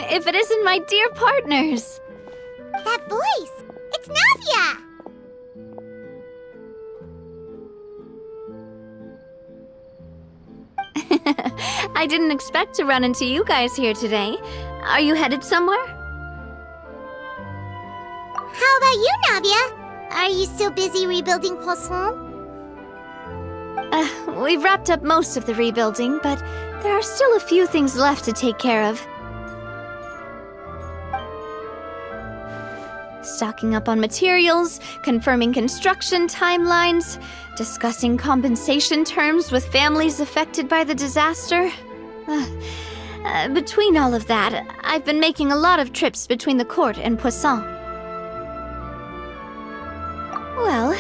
if it isn't my dear partners? That voice! It's Navia! I didn't expect to run into you guys here today. Are you headed somewhere? How about you, Navia? Are you still busy rebuilding Poisson? We've wrapped up most of the rebuilding, but there are still a few things left to take care of. Stocking up on materials, confirming construction timelines, discussing compensation terms with families affected by the disaster. Between all of that, I've been making a lot of trips between the court and Poisson. Well,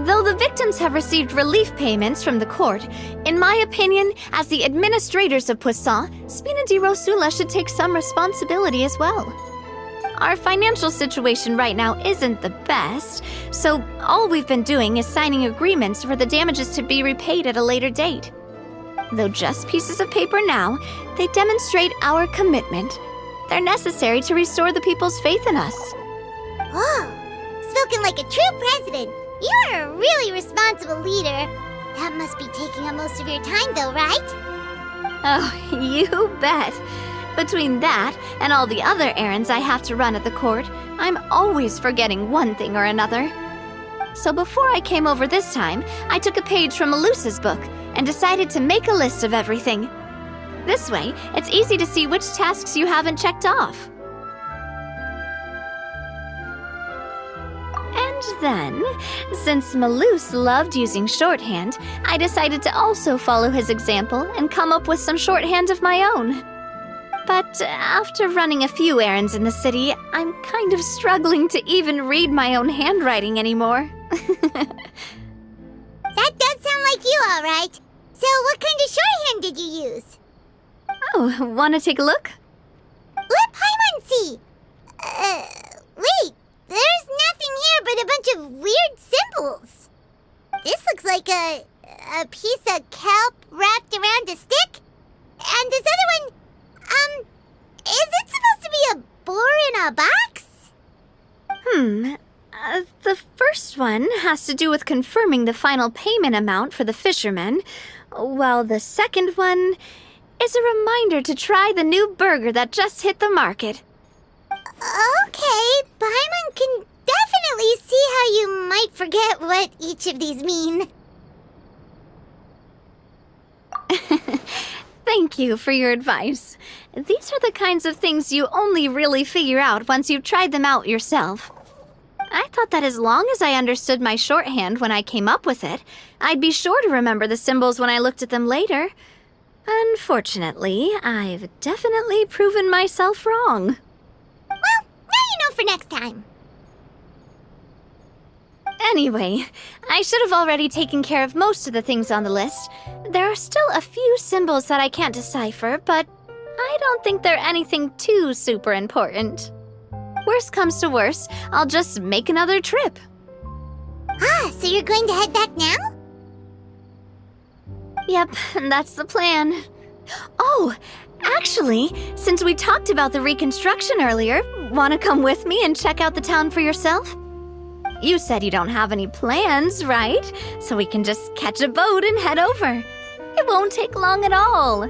though the victims have received relief payments from the court, in my opinion, as the administrators of Poisson, Spina di Rosula should take some responsibility as well. Our financial situation right now isn't the best, so all we've been doing is signing agreements for the damages to be repaid at a later date. Though just pieces of paper now, they demonstrate our commitment. They're necessary to restore the people's faith in us. Oh, spoken like a true president. You're a really responsible leader. That must be taking up most of your time though, right? Oh, you bet. Between that and all the other errands I have to run at the court, I'm always forgetting one thing or another. So before I came over this time, I took a page from Melusa's book and decided to make a list of everything. This way, it's easy to see which tasks you haven't checked off. And then, since Melus loved using shorthand, I decided to also follow his example and come up with some shorthand of my own. But after running a few errands in the city, I'm kind of struggling to even read my own handwriting anymore. That does sound like you, all right. So what kind of shorthand did you use? Oh, wanna take a look? Let Paimon see. Wait, there's nothing here but a bunch of weird symbols. This looks like a piece of kelp wrapped around a stick. And this other one, is it supposed to be a boar in a box? The first one has to do with confirming the final payment amount for the fishermen, while the second one is a reminder to try the new burger that just hit the market. Okay, Paimon can definitely see how you might forget what each of these mean. Thank you for your advice. These are the kinds of things you only really figure out once you've tried them out yourself. I thought that as long as I understood my shorthand when I came up with it, I'd be sure to remember the symbols when I looked at them later. Unfortunately, I've definitely proven myself wrong. Well, now you know for next time. Anyway, I should have already taken care of most of the things on the list. There are still a few symbols that I can't decipher, but I don't think they're anything too super important. Worst comes to worst, I'll just make another trip. Ah, so you're going to head back now? Yep, that's the plan. Oh, actually, since we talked about the reconstruction earlier, want to come with me and check out the town for yourself? You said you don't have any plans, right? So we can just catch a boat and head over. It won't take long at all.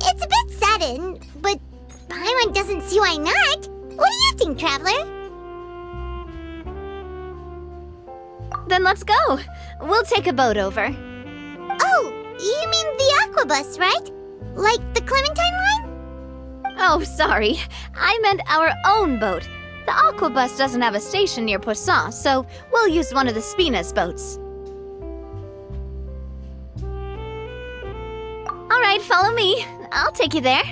It's a bit sudden, but Paimon doesn't see why not. What do you think, Traveler? Then let's go. We'll take a boat over. Oh, you mean the Aquabus, right? Like the Clementine line? Oh, sorry. I meant our own boat. The Aquabus doesn't have a station near Poisson, so we'll use one of the Spina's boats. All right, follow me. I'll take you there.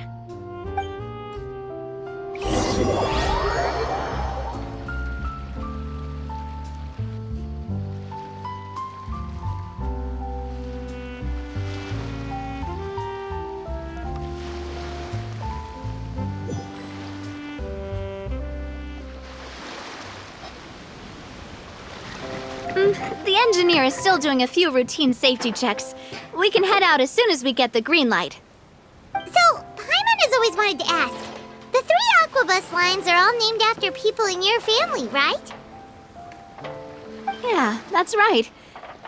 The engineer is still doing a few routine safety checks. We can head out as soon as we get the green light. So, Paimon has always wanted to ask, Aquabus lines are all named after people in your family, right? Yeah, that's right.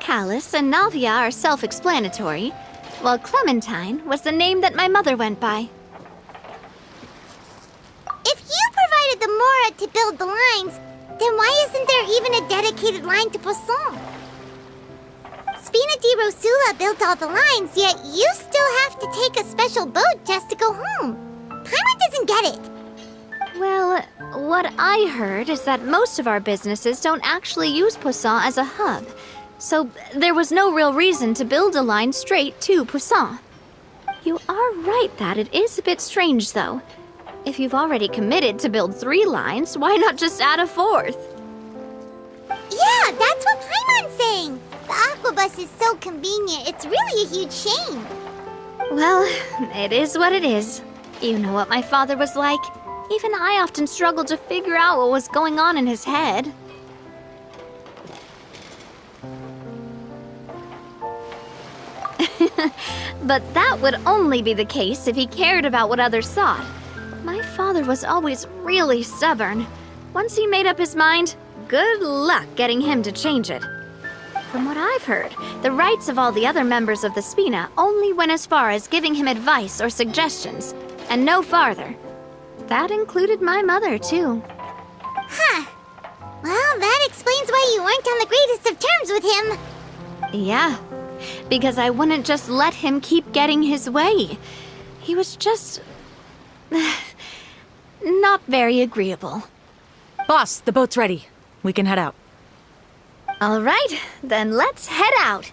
Callus and Navia are self-explanatory, while Clementine was the name that my mother went by. If you provided the Mora to build the lines, then why isn't there even a dedicated line to Poisson? Spina di Rosula built all the lines, yet you still have to take a special boat just to go home. Paimon doesn't get it. Well, what I heard is that most of our businesses don't actually use Poisson as a hub, so there was no real reason to build a line straight to Poisson. You are right that it is a bit strange, though. If you've already committed to build 3 lines, why not just add a 4th? Yeah, that's what Paimon's saying. The Aquabus is so convenient, it's really a huge shame. Well, it is what it is. You know what my father was like. Even I often struggled to figure out what was going on in his head. But that would only be the case if he cared about what others thought. My father was always really stubborn. Once he made up his mind, good luck getting him to change it. From what I've heard, the rights of all the other members of the Spina only went as far as giving him advice or suggestions, and no farther. That included my mother, too. Huh. Well, that explains why you weren't on the greatest of terms with him. Yeah, because I wouldn't just let him keep getting his way. He was just... not very agreeable. Boss, the boat's ready. We can head out. All right, then let's head out.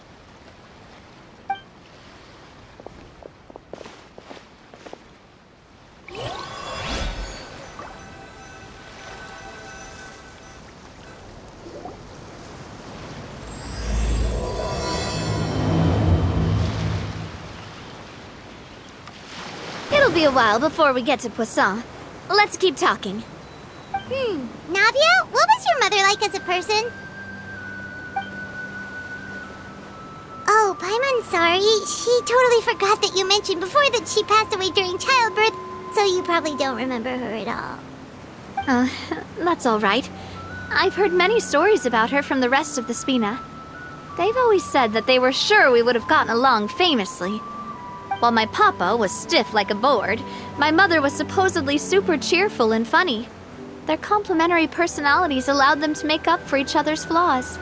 It'll be a while before we get to Poisson. Let's keep talking. Navia, what was your mother like as a person? Oh, Paimon's sorry. She totally forgot that you mentioned before that she passed away during childbirth, so you probably don't remember her at all. That's all right. I've heard many stories about her from the rest of the Spina. They've always said that they were sure we would have gotten along famously. While my papa was stiff like a board, my mother was supposedly super cheerful and funny. Their complementary personalities allowed them to make up for each other's flaws.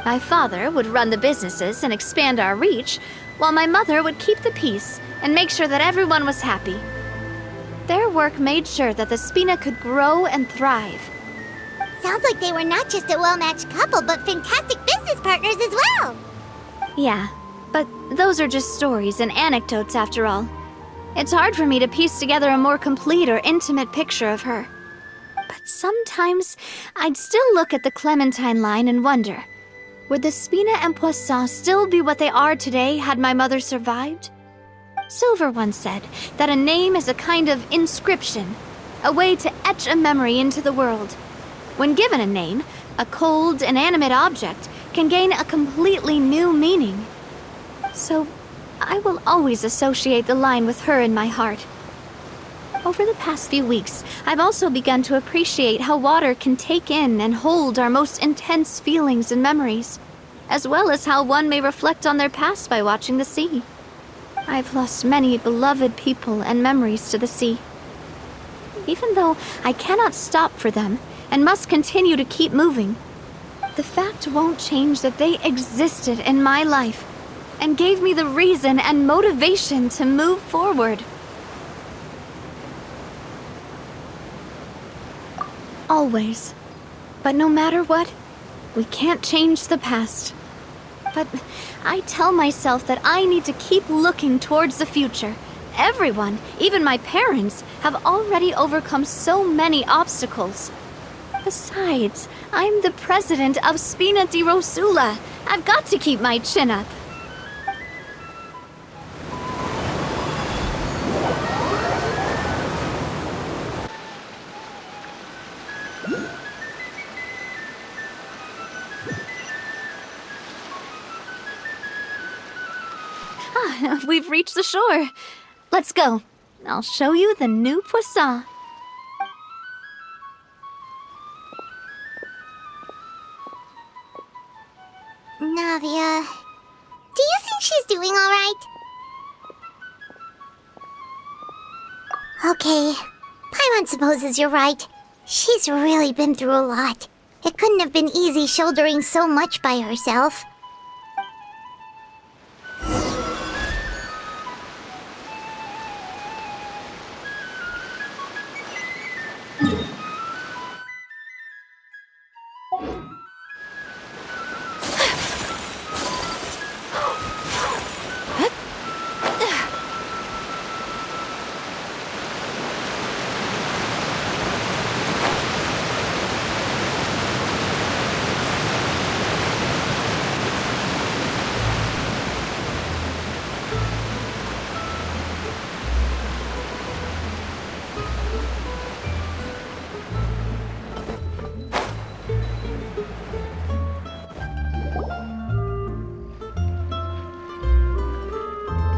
My father would run the businesses and expand our reach, while my mother would keep the peace and make sure that everyone was happy. Their work made sure that the Spina could grow and thrive. Sounds like they were not just a well-matched couple, but fantastic business partners as well. Yeah, but those are just stories and anecdotes after all. It's hard for me to piece together a more complete or intimate picture of her. But sometimes I'd still look at the Clementine line and wonder, would the Spina and Poisson still be what they are today had my mother survived? Silver once said that a name is a kind of inscription, a way to etch a memory into the world. When given a name, a cold, inanimate object can gain a completely new meaning. So, I will always associate the line with her in my heart. Over the past few weeks, I've also begun to appreciate how water can take in and hold our most intense feelings and memories, as well as how one may reflect on their past by watching the sea. I've lost many beloved people and memories to the sea. Even though I cannot stop for them and must continue to keep moving, the fact won't change that they existed in my life and gave me the reason and motivation to move forward. Always. But no matter what, we can't change the past. But I tell myself that I need to keep looking towards the future. Everyone, even my parents, have already overcome so many obstacles. Besides, I'm the president of Spina di Rosula. I've got to keep my chin up. We've reached the shore. Let's go. I'll show you the new Poisson. Navia, do you think she's doing alright? Okay, Paimon supposes you're right. She's really been through a lot. It couldn't have been easy shouldering so much by herself.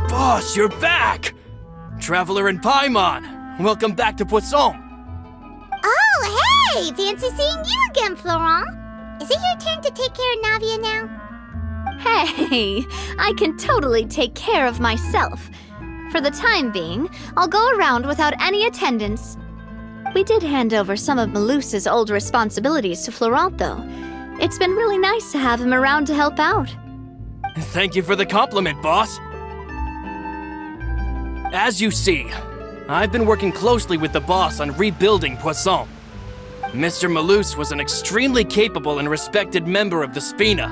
Boss, you're back! Traveler and Paimon, welcome back to Poisson. Oh, hey! Fancy seeing you again, Florent. Is it your turn to take care of Navia now? Hey, I can totally take care of myself. For the time being, I'll go around without any attendance. We did hand over some of Malus's old responsibilities to Florent, though. It's been really nice to have him around to help out. Thank you for the compliment, boss. As you see, I've been working closely with the boss on rebuilding Poisson. Mr. Malus was an extremely capable and respected member of the Spina.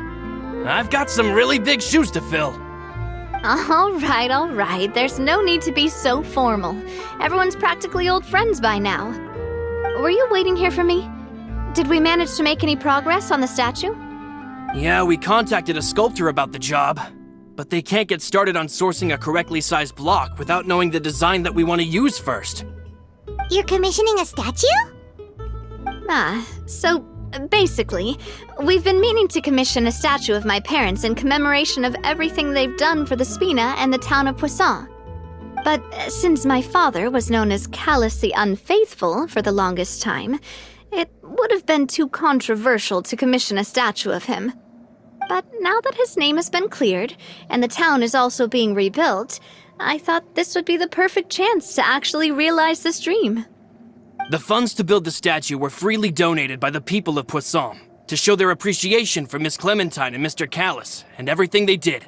I've got some really big shoes to fill. All right. There's no need to be so formal. Everyone's practically old friends by now. Were you waiting here for me? Did we manage to make any progress on the statue? Yeah, we contacted a sculptor about the job, but they can't get started on sourcing a correctly sized block without knowing the design that we want to use first. You're commissioning a statue? So basically, we've been meaning to commission a statue of my parents in commemoration of everything they've done for the Spina and the town of Poisson. But since my father was known as Callus the Unfaithful for the longest time, it would have been too controversial to commission a statue of him. But now that his name has been cleared, and the town is also being rebuilt, I thought this would be the perfect chance to actually realize this dream. The funds to build the statue were freely donated by the people of Poisson to show their appreciation for Miss Clementine and Mr. Callus and everything they did.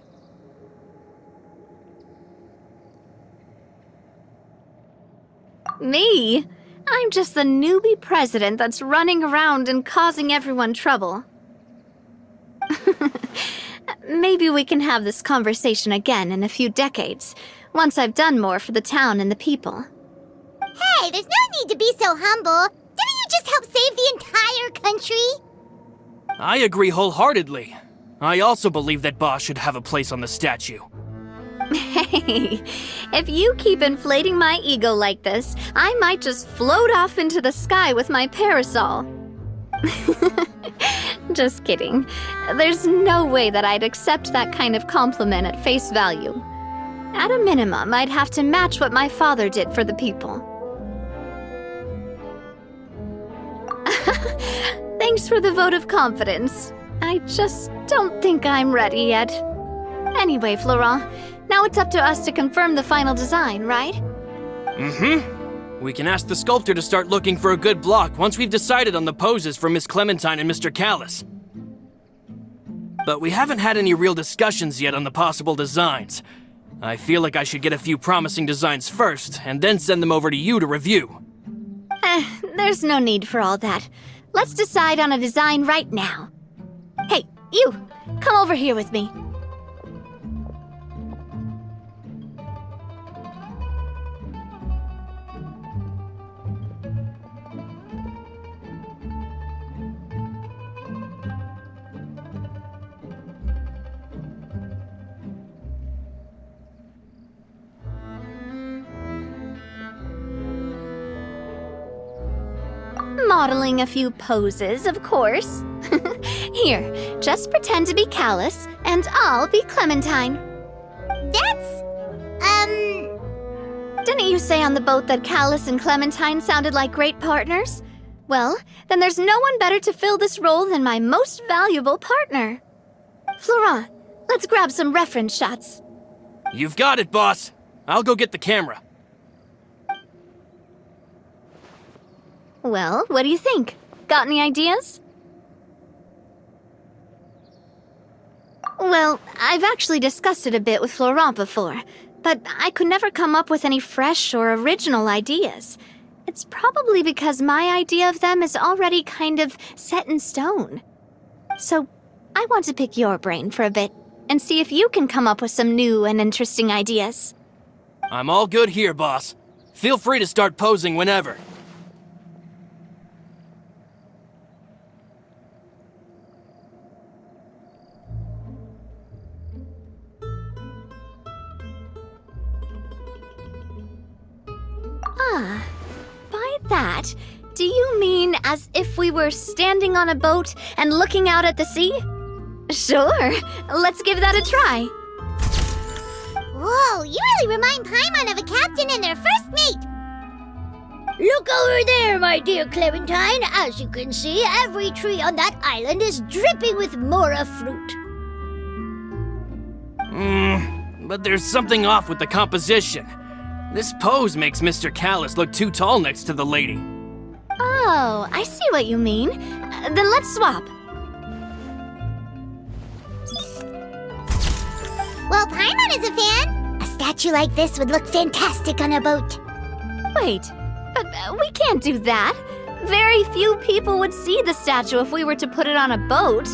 Me? I'm just the newbie president that's running around and causing everyone trouble. Maybe we can have this conversation again in a few decades, once I've done more for the town and the people. Hey, there's no need to be so humble. Didn't you just help save the entire country? I agree wholeheartedly. I also believe that Boss should have a place on the statue. Hey, if you keep inflating my ego like this, I might just float off into the sky with my parasol. Just kidding. There's no way that I'd accept that kind of compliment at face value. At a minimum, I'd have to match what my father did for the people. Thanks for the vote of confidence. I just don't think I'm ready yet. Anyway, Florent, now it's up to us to confirm the final design, right? We can ask the sculptor to start looking for a good block once we've decided on the poses for Miss Clementine and Mr. Callus. But we haven't had any real discussions yet on the possible designs. I feel like I should get a few promising designs first, and then send them over to you to review. There's no need for all that. Let's decide on a design right now. Hey, you! Come over here with me. Modeling a few poses, of course. Here, just pretend to be Callus, and I'll be Clementine. That's, Didn't you say on the boat that Callus and Clementine sounded like great partners? Well, then there's no one better to fill this role than my most valuable partner. Florent, let's grab some reference shots. You've got it, boss. I'll go get the camera. Well, what do you think? Got any ideas? Well, I've actually discussed it a bit with Florent before, but I could never come up with any fresh or original ideas. It's probably because my idea of them is already kind of set in stone. So, I want to pick your brain for a bit and see if you can come up with some new and interesting ideas. I'm all good here, boss. Feel free to start posing whenever. Ah, by that, do you mean as if we were standing on a boat and looking out at the sea? Sure, let's give that a try. Whoa, you really remind Paimon of a captain and their first mate. Look over there, my dear Clementine. As you can see, every tree on that island is dripping with mora fruit. But there's something off with the composition. This pose makes Mr. Callus look too tall next to the lady. Oh, I see what you mean. Then let's swap. Well, Paimon is a fan. A statue like this would look fantastic on a boat. Wait, but we can't do that. Very few people would see the statue if we were to put it on a boat.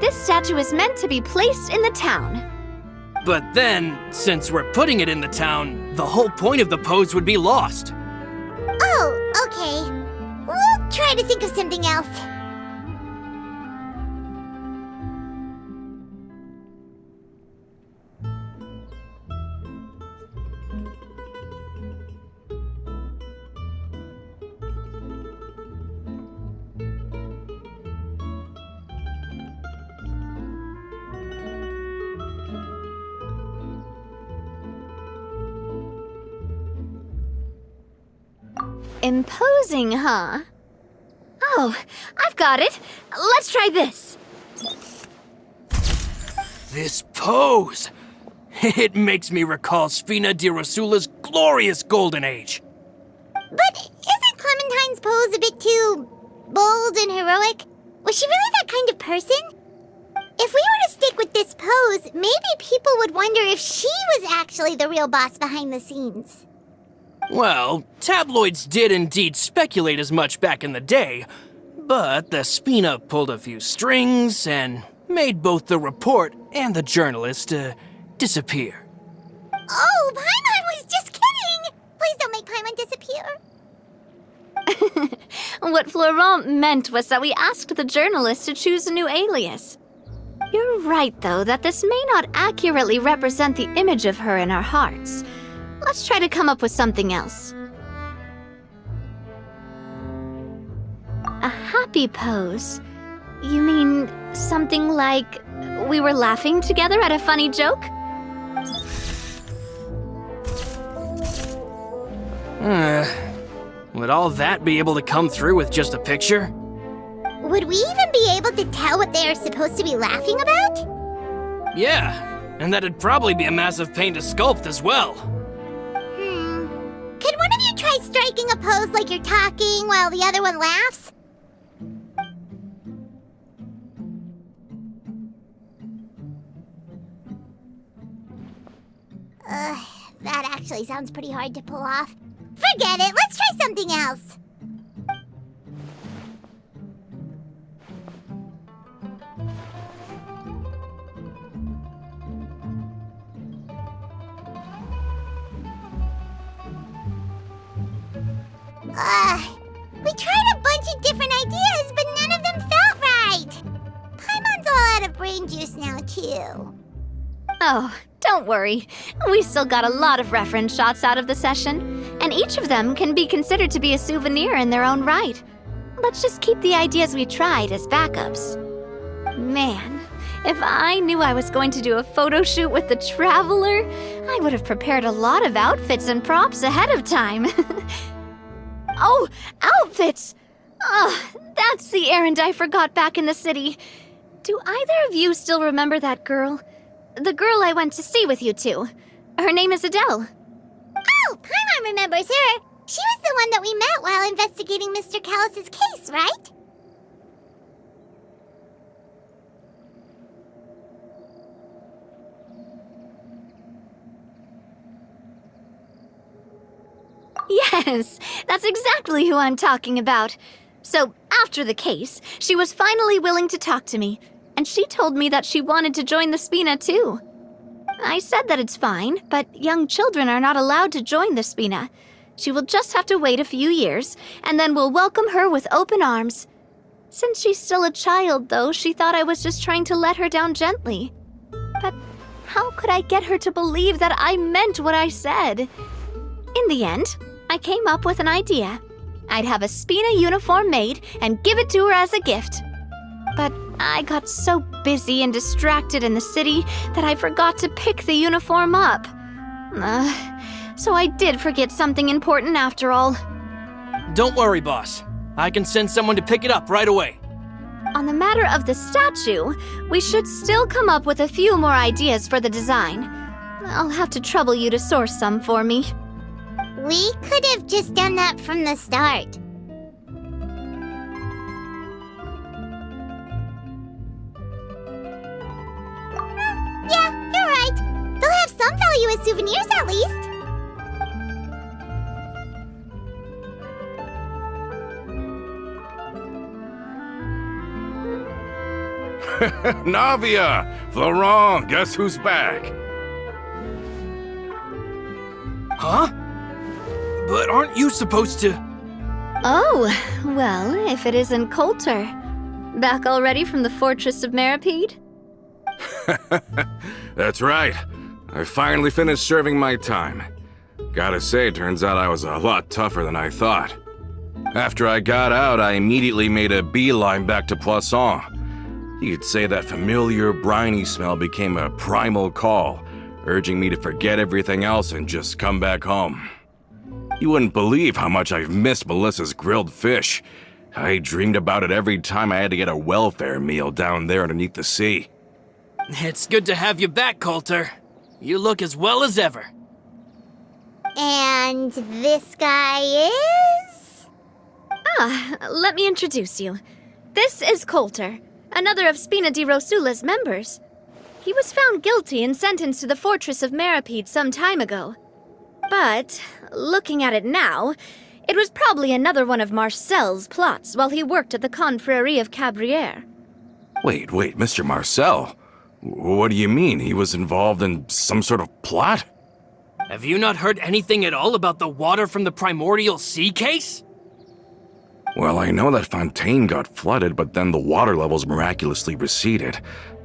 This statue is meant to be placed in the town. But then, since we're putting it in the town, the whole point of the pose would be lost. Oh, okay. We'll try to think of something else. Imposing, huh? Oh, I've got it. Let's try this. This pose! It makes me recall Spina di Rosula's glorious golden age. But isn't Clementine's pose a bit too bold and heroic? Was she really that kind of person? If we were to stick with this pose, maybe people would wonder if she was actually the real boss behind the scenes. Well, tabloids did indeed speculate as much back in the day, but the Spina pulled a few strings and made both the report and the journalist disappear. Oh, Paimon was just kidding! Please don't make Paimon disappear. What Florent meant was that we asked the journalist to choose a new alias. You're right, though, that this may not accurately represent the image of her in our hearts. Let's try to come up with something else. A happy pose? You mean something like we were laughing together at a funny joke? Would all that be able to come through with just a picture? Would we even be able to tell what they are supposed to be laughing about? Yeah, and that'd probably be a massive pain to sculpt as well. Could one of you try striking a pose like you're talking while the other one laughs? That actually sounds pretty hard to pull off. Forget it, let's try something else. We tried a bunch of different ideas, but none of them felt right. Paimon's all out of brain juice now, too. Oh, don't worry. We still got a lot of reference shots out of the session, and each of them can be considered to be a souvenir in their own right. Let's just keep the ideas we tried as backups. Man, if I knew I was going to do a photo shoot with the Traveler, I would have prepared a lot of outfits and props ahead of time. Oh, outfits! Oh, that's the errand I forgot back in the city. Do either of you still remember that girl? The girl I went to see with you two. Her name is Adele. Oh, Paimon remembers her. She was the one that we met while investigating Mr. Callus's case, right? Yes, that's exactly who I'm talking about. So, after the case, she was finally willing to talk to me, and she told me that she wanted to join the Spina too. I said that it's fine, but young children are not allowed to join the Spina. She will just have to wait a few years, and then we'll welcome her with open arms. Since she's still a child, though, she thought I was just trying to let her down gently. But how could I get her to believe that I meant what I said? In the end, I came up with an idea. I'd have a Spina uniform made and give it to her as a gift. But I got so busy and distracted in the city that I forgot to pick the uniform up. So I did forget something important after all. Don't worry, boss. I can send someone to pick it up right away. On the matter of the statue, we should still come up with a few more ideas for the design. I'll have to trouble you to source some for me. We could have just done that from the start. Yeah, you're right. They'll have some value as souvenirs at least. Navia! Florent, guess who's back? Huh? But aren't you supposed to... Oh, well, if it isn't Coulter. Back already from the Fortress of Meripede? That's right. I finally finished serving my time. Gotta say, turns out I was a lot tougher than I thought. After I got out, I immediately made a beeline back to Poisson. You could say that familiar, briny smell became a primal call, urging me to forget everything else and just come back home. You wouldn't believe how much I've missed Melissa's grilled fish. I dreamed about it every time I had to get a welfare meal down there underneath the sea. It's good to have you back, Coulter. You look as well as ever. And this guy is? Let me introduce you. This is Coulter, another of Spina di Rosula's members. He was found guilty and sentenced to the Fortress of Meripede some time ago. But, looking at it now, it was probably another one of Marcel's plots while he worked at the Confrérie of Cabrières. Wait, Mr. Marcel? What do you mean? He was involved in some sort of plot? Have you not heard anything at all about the water from the primordial sea case? Well, I know that Fontaine got flooded, but then the water levels miraculously receded.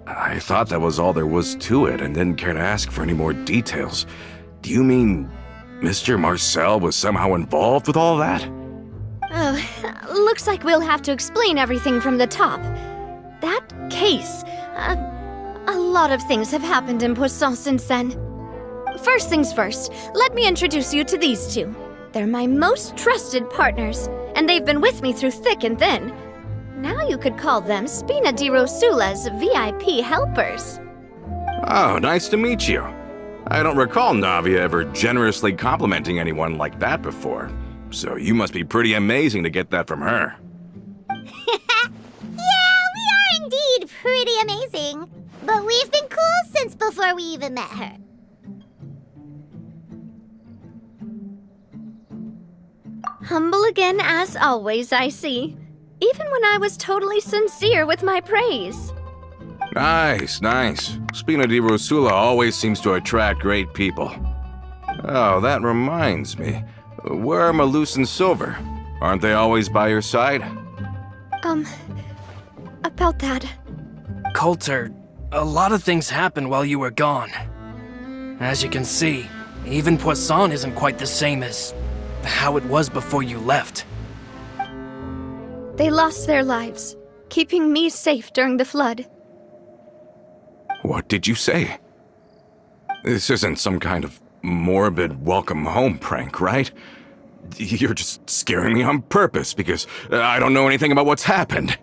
I thought that was all there was to it and didn't care to ask for any more details. Do you mean Mr. Marcel was somehow involved with all that? Oh, looks like we'll have to explain everything from the top. That case, a lot of things have happened in Poisson since then. First things first, let me introduce you to these two. They're my most trusted partners, and they've been with me through thick and thin. Now you could call them Spina di Rosula's VIP helpers. Oh, nice to meet you. I don't recall Navia ever generously complimenting anyone like that before, so you must be pretty amazing to get that from her. Yeah, we are indeed pretty amazing. But we've been cool since before we even met her. Humble again as always, I see. Even when I was totally sincere with my praise. Nice. Spina di Rosula always seems to attract great people. Oh, that reminds me. Where are Malus and Silver? Aren't they always by your side? About that. Coulter, a lot of things happened while you were gone. As you can see, even Poisson isn't quite the same as how it was before you left. They lost their lives, keeping me safe during the flood. What did you say? This isn't some kind of morbid welcome home prank, right? You're just scaring me on purpose because I don't know anything about what's happened.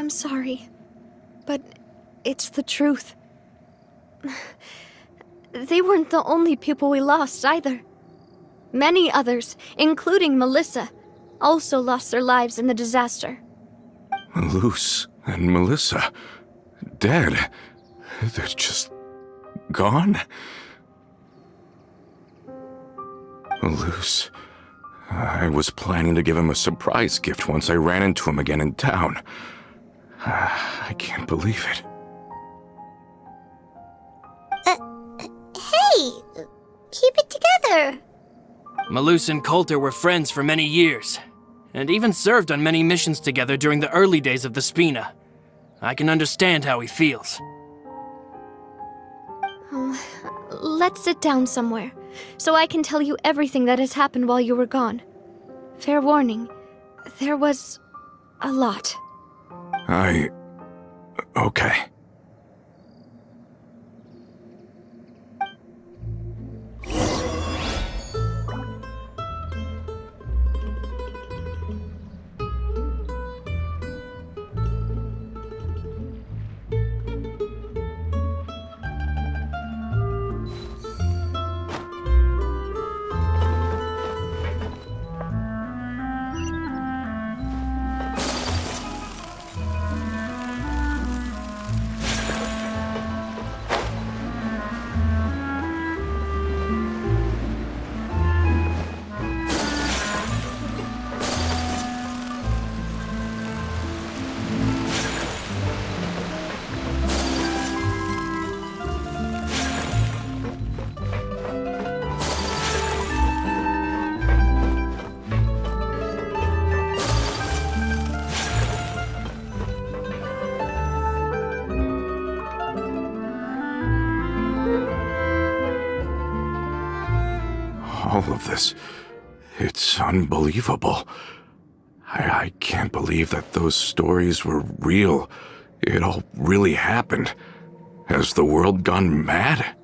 I'm sorry, but it's the truth. They weren't the only people we lost, either. Many others, including Melissa, also lost their lives in the disaster. Luce and Melissa, dead. They're just gone? Luce, I was planning to give him a surprise gift once I ran into him again in town. I can't believe it. Hey! Keep it together! Malus and Coulter were friends for many years, and even served on many missions together during the early days of the Spina. I can understand how he feels. Let's sit down somewhere, so I can tell you everything that has happened while you were gone. Fair warning, there was a lot. Okay. All of this, it's unbelievable. I can't believe that those stories were real. It all really happened. Has the world gone mad?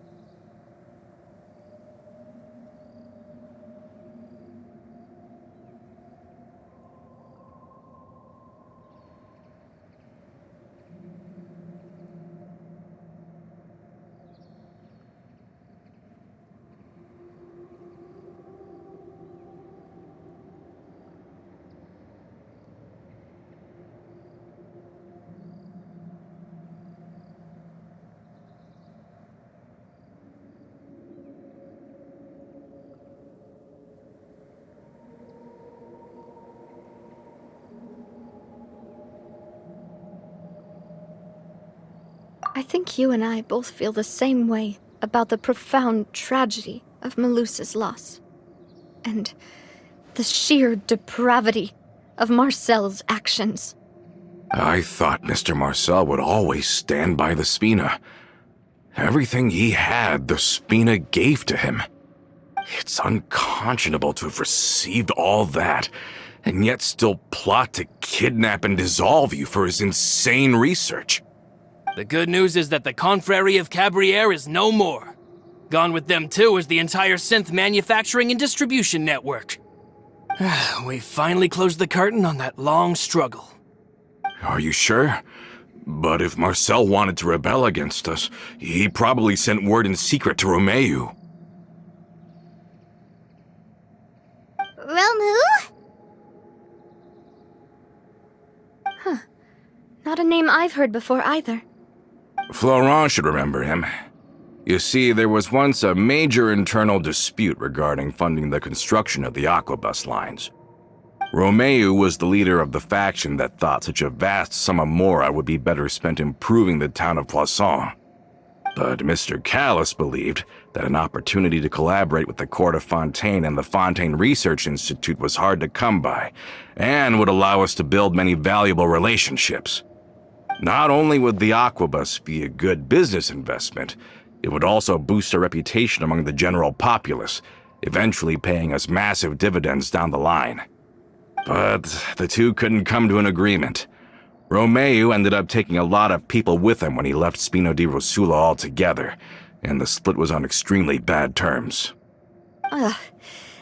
I think you and I both feel the same way about the profound tragedy of Melusa's loss. And the sheer depravity of Marcel's actions. I thought Mr. Marcel would always stand by the Spina. Everything he had, the Spina gave to him. It's unconscionable to have received all that, and yet still plot to kidnap and dissolve you for his insane research. The good news is that the Confrérie of Cabriere is no more. Gone with them too is the entire synth manufacturing and distribution network. We finally closed the curtain on that long struggle. Are you sure? But if Marcel wanted to rebel against us, he probably sent word in secret to Romeu. Romu? Not a name I've heard before either. Florent should remember him. You see, there was once a major internal dispute regarding funding the construction of the Aquabus lines. Romeu was the leader of the faction that thought such a vast sum of mora would be better spent improving the town of Poisson. But Mr. Callis believed that an opportunity to collaborate with the court of Fontaine and the Fontaine Research Institute was hard to come by, and would allow us to build many valuable relationships. Not only would the Aquabus be a good business investment, it would also boost our reputation among the general populace, eventually paying us massive dividends down the line. But the two couldn't come to an agreement. Romeu ended up taking a lot of people with him when he left Spino di Rosula altogether, and the split was on extremely bad terms.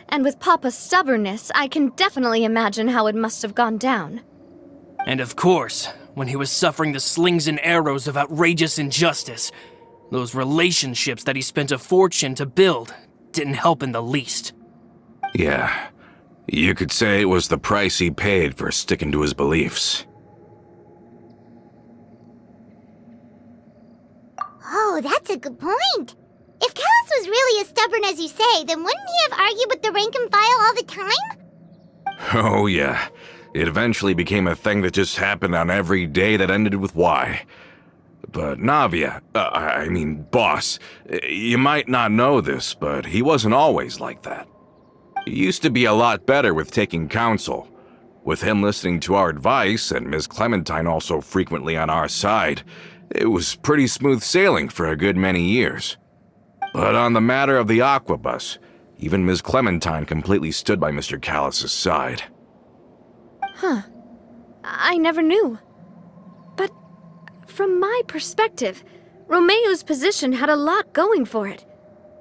And with Papa's stubbornness, I can definitely imagine how it must have gone down. And of course, when he was suffering the slings and arrows of outrageous injustice. Those relationships that he spent a fortune to build didn't help in the least. Yeah, you could say it was the price he paid for sticking to his beliefs. Oh, that's a good point. If Callus was really as stubborn as you say, then wouldn't he have argued with the rank and file all the time? Oh yeah, it eventually became a thing that just happened on every day that ended with Y. But Navia, boss, you might not know this, but he wasn't always like that. He used to be a lot better with taking counsel. With him listening to our advice, and Ms. Clementine also frequently on our side, it was pretty smooth sailing for a good many years. But on the matter of the Aquabus, even Ms. Clementine completely stood by Mr. Callus's side. Huh. I never knew. But from my perspective, Romeo's position had a lot going for it.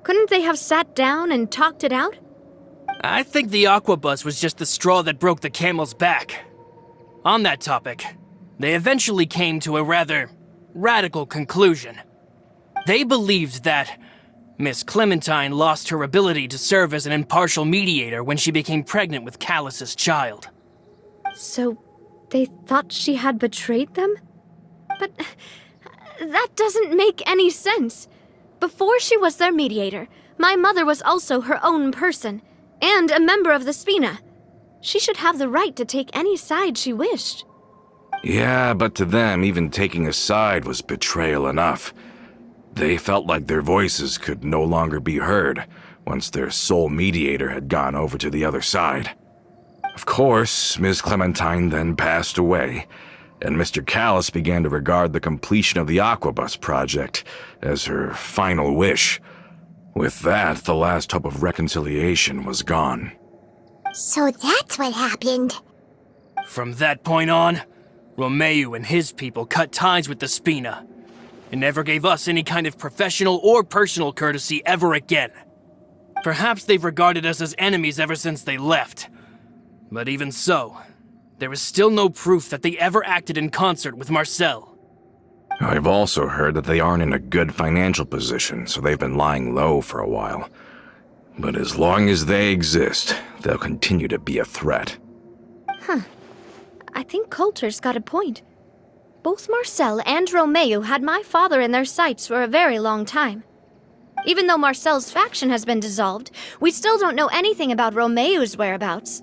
Couldn't they have sat down and talked it out? I think the Aquabus was just the straw that broke the camel's back. On that topic, they eventually came to a rather radical conclusion. They believed that Miss Clementine lost her ability to serve as an impartial mediator when she became pregnant with Callus's child. So they thought she had betrayed them? But that doesn't make any sense. Before she was their mediator, my mother was also her own person, and a member of the Spina. She should have the right to take any side she wished. Yeah, but to them, even taking a side was betrayal enough. They felt like their voices could no longer be heard once their sole mediator had gone over to the other side. Of course, Ms. Clementine then passed away, and Mr. Callus began to regard the completion of the Aquabus project as her final wish. With that, the last hope of reconciliation was gone. So that's what happened. From that point on, Romeo and his people cut ties with the Spina, and never gave us any kind of professional or personal courtesy ever again. Perhaps they've regarded us as enemies ever since they left. But even so, there is still no proof that they ever acted in concert with Marcel. I've also heard that they aren't in a good financial position, so they've been lying low for a while. But as long as they exist, they'll continue to be a threat. Huh. I think Coulter's got a point. Both Marcel and Romeo had my father in their sights for a very long time. Even though Marcel's faction has been dissolved, we still don't know anything about Romeo's whereabouts.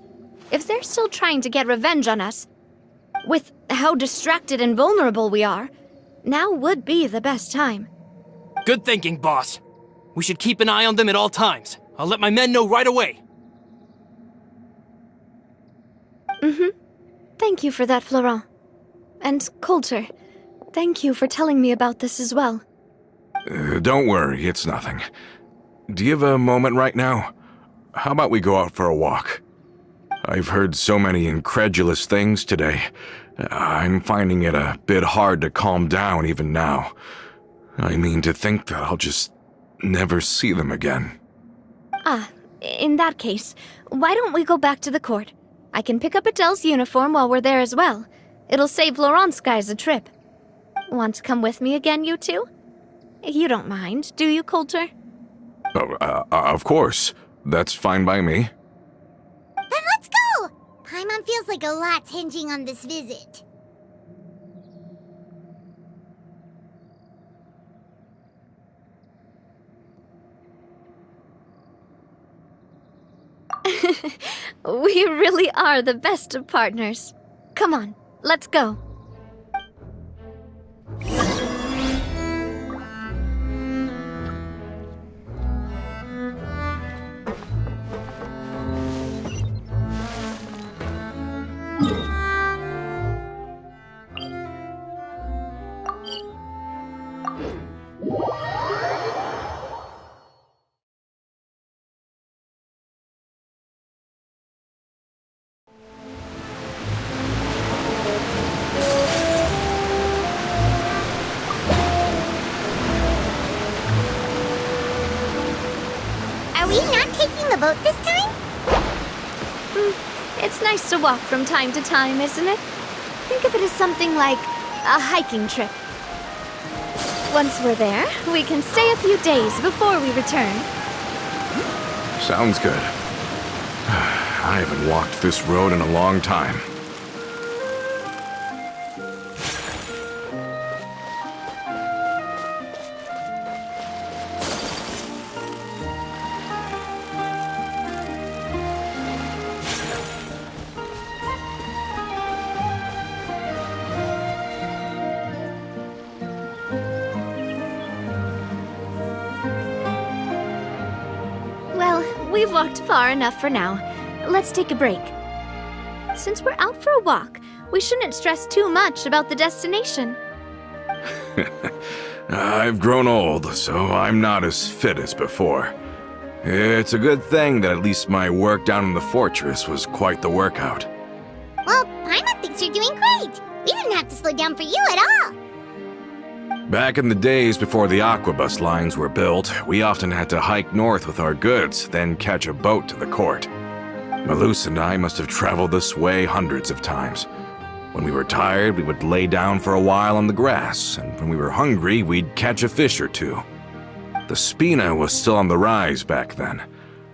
If they're still trying to get revenge on us, with how distracted and vulnerable we are, now would be the best time. Good thinking, boss. We should keep an eye on them at all times. I'll let my men know right away. Thank you for that, Florent. And Coulter, thank you for telling me about this as well. Don't worry, it's nothing. Do you have a moment right now? How about we go out for a walk? I've heard so many incredulous things today. I'm finding it a bit hard to calm down even now. I mean, to think that I'll just never see them again. In that case, why don't we go back to the court? I can pick up Adele's uniform while we're there as well. It'll save Laurent's guys a trip. Want to come with me again, you two? You don't mind, do you, Coulter? Of course. That's fine by me. Then let's go! Paimon feels like a lot's hinging on this visit. We really are the best of partners. Come on, let's go. Are we not taking the boat this time? It's nice to walk from time to time, isn't it? Think of it as something like a hiking trip. Once we're there, we can stay a few days before we return. Sounds good. I haven't walked this road in a long time. Well, we've walked far enough for now. Let's take a break. Since we're out for a walk, we shouldn't stress too much about the destination. I've grown old, so I'm not as fit as before. It's a good thing that at least my work down in the fortress was quite the workout. Well, Paimon thinks you're doing great. We didn't have to slow down for you at all. Back in the days before the aquabus lines were built, we often had to hike north with our goods, then catch a boat to the court. Malus and I must have traveled this way hundreds of times. When we were tired, we would lay down for a while on the grass, and when we were hungry, we'd catch a fish or two. The Spina was still on the rise back then.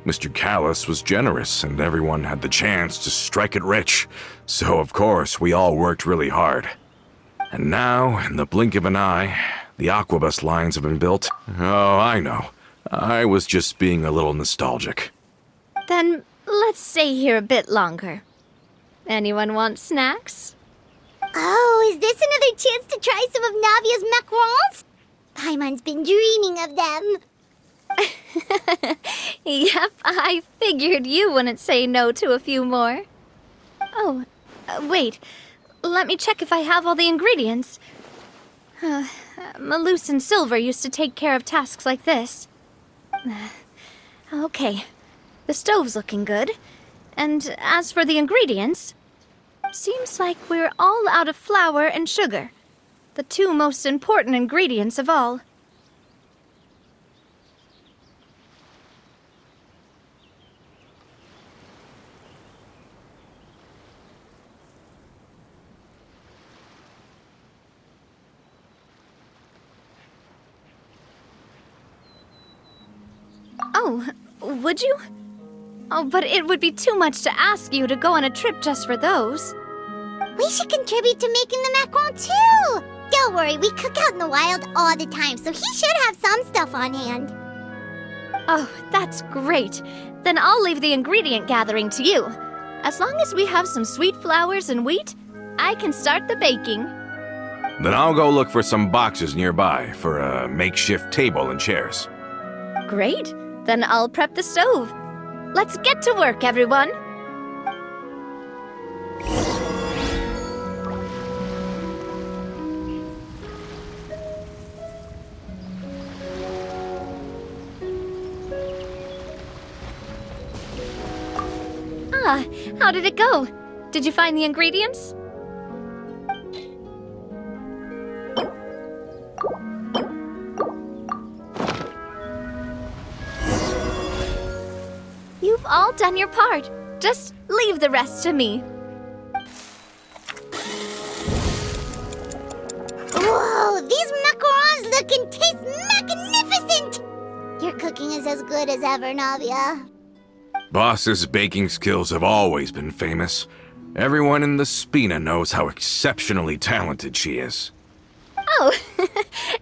Mr. Callis was generous, and everyone had the chance to strike it rich, so of course we all worked really hard. And now, in the blink of an eye, the aquabus lines have been built. Oh, I know. I was just being a little nostalgic. Then let's stay here a bit longer. Anyone want snacks? Oh, is this another chance to try some of Navia's macarons? Paimon's been dreaming of them. Yep, I figured you wouldn't say no to a few more. Oh, wait. Let me check if I have all the ingredients. Malus and Silver used to take care of tasks like this. Okay, the stove's looking good. And as for the ingredients, seems like we're all out of flour and sugar, the two most important ingredients of all. Oh, would you? Oh, but it would be too much to ask you to go on a trip just for those. We should contribute to making the macaron too. Don't worry, we cook out in the wild all the time, so he should have some stuff on hand. Oh, that's great. Then I'll leave the ingredient gathering to you. As long as we have some sweet flours and wheat, I can start the baking. Then I'll go look for some boxes nearby for a makeshift table and chairs. Great. Then I'll prep the stove. Let's get to work, everyone. Ah, how did it go? Did you find the ingredients? You've all done your part. Just leave the rest to me. Whoa, these macarons look and taste magnificent! Your cooking is as good as ever, Navia. Boss's baking skills have always been famous. Everyone in the Spina knows how exceptionally talented she is. Oh,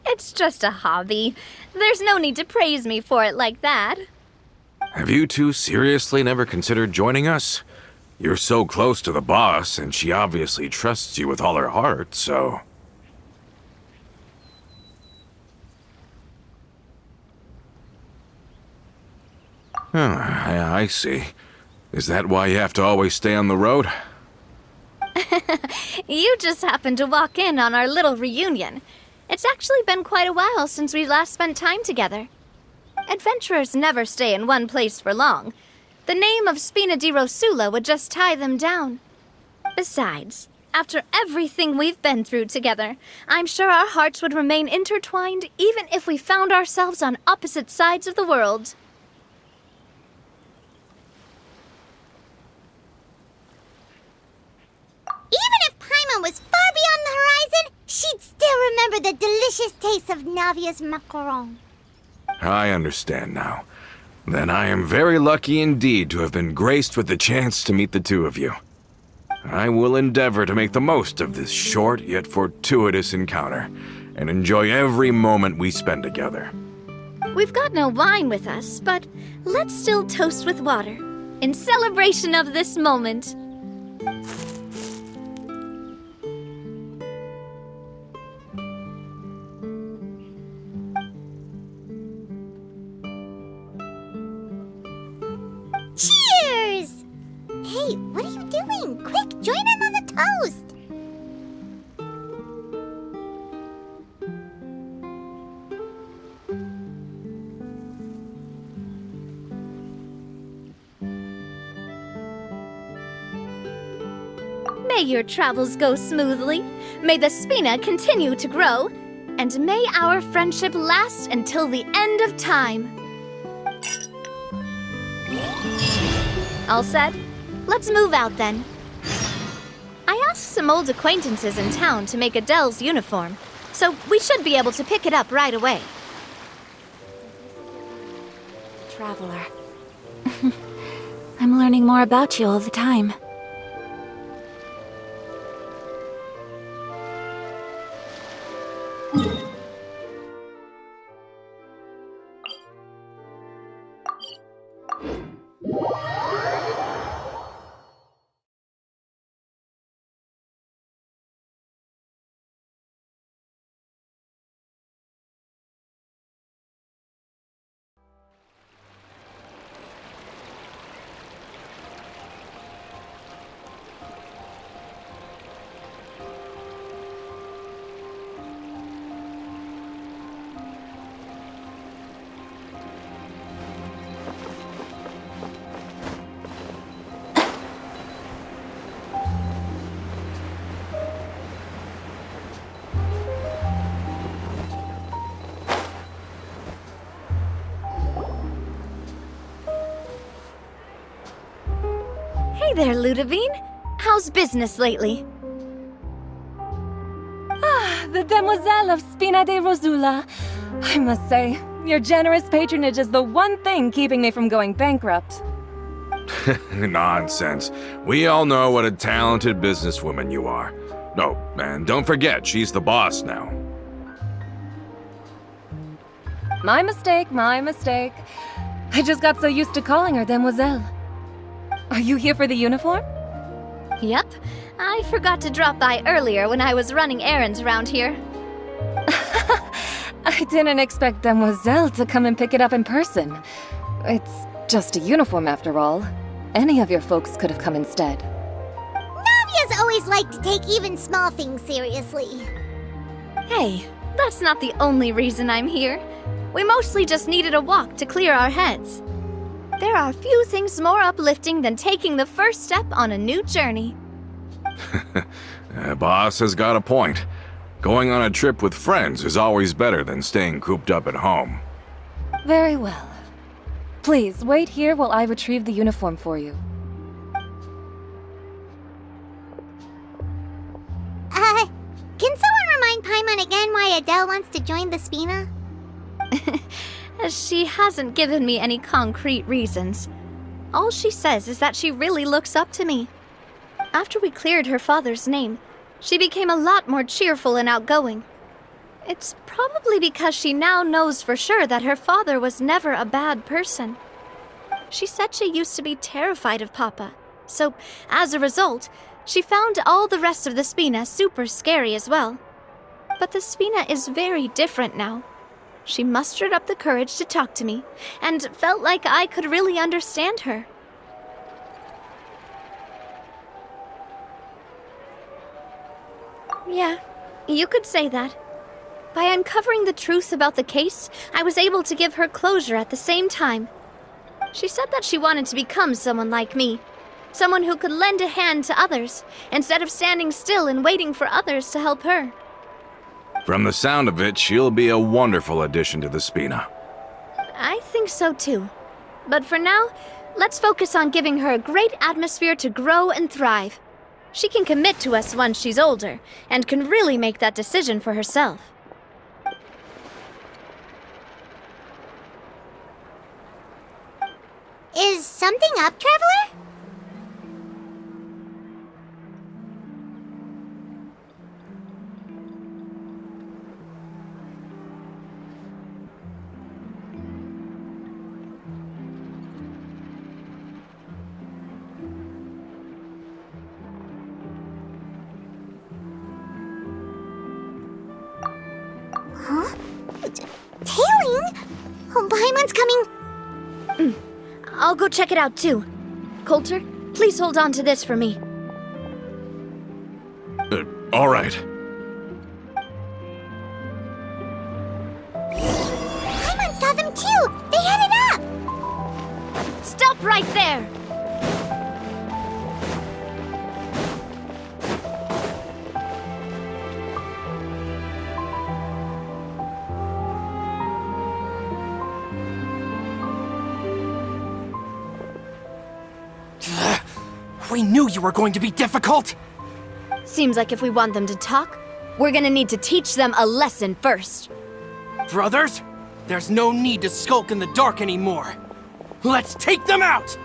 it's just a hobby. There's no need to praise me for it like that. Have you two seriously never considered joining us? You're so close to the boss, and she obviously trusts you with all her heart, so... I see. Is that why you have to always stay on the road? You just happened to walk in on our little reunion. It's actually been quite a while since we last spent time together. Adventurers never stay in one place for long. The name of Spina di Rosula would just tie them down. Besides, after everything we've been through together, I'm sure our hearts would remain intertwined even if we found ourselves on opposite sides of the world. Even if Paimon was far beyond the horizon, she the delicious taste of Navia's macaron. I understand now. Then I am very lucky indeed to have been graced with the chance to meet the two of you. I will endeavor to make the most of this short yet fortuitous encounter, and enjoy every moment we spend together. We've got no wine with us, but let's still toast with water, in celebration of this moment. Cheers! Hey, what are you doing? Quick, join in on the toast! May your travels go smoothly, may the Spina continue to grow, and may our friendship last until the end of time. All set? Let's move out then. I asked some old acquaintances in town to make Adele's uniform, so we should be able to pick it up right away. Traveler. I'm learning more about you all the time. Hey there, Ludovine. How's business lately? The Demoiselle of Spina de Rosula. I must say, your generous patronage is the one thing keeping me from going bankrupt. Nonsense. We all know what a talented businesswoman you are. Oh, and don't forget, she's the boss now. My mistake, my mistake. I just got so used to calling her Demoiselle. Are you here for the uniform? Yep. I forgot to drop by earlier when I was running errands around here. I didn't expect Demoiselle to come and pick it up in person. It's just a uniform after all. Any of your folks could have come instead. Navia's always liked to take even small things seriously. Hey, that's not the only reason I'm here. We mostly just needed a walk to clear our heads. There are few things more uplifting than taking the first step on a new journey. Boss has got a point. Going on a trip with friends is always better than staying cooped up at home. Very well. Please, wait here while I retrieve the uniform for you. Can someone remind Paimon again why Adele wants to join the Spina? She hasn't given me any concrete reasons. All she says is that she really looks up to me. After we cleared her father's name, she became a lot more cheerful and outgoing. It's probably because she now knows for sure that her father was never a bad person. She said she used to be terrified of Papa, so as a result, she found all the rest of the Spina super scary as well. But the Spina is very different now. She mustered up the courage to talk to me, and felt like I could really understand her. Yeah, you could say that. By uncovering the truth about the case, I was able to give her closure at the same time. She said that she wanted to become someone like me. Someone who could lend a hand to others, instead of standing still and waiting for others to help her. From the sound of it, she'll be a wonderful addition to the Spina. I think so too. But for now, let's focus on giving her a great atmosphere to grow and thrive. She can commit to us once she's older, and can really make that decision for herself. Is something up, Traveler? Huh? Tailing? Oh, Paimon's coming. I'll go check it out too. Coulter, please hold on to this for me. All right. Paimon saw them too! They headed up! Stop right there! We knew you were going to be difficult! Seems like if we want them to talk, we're gonna need to teach them a lesson first. Brothers, there's no need to skulk in the dark anymore. Let's take them out!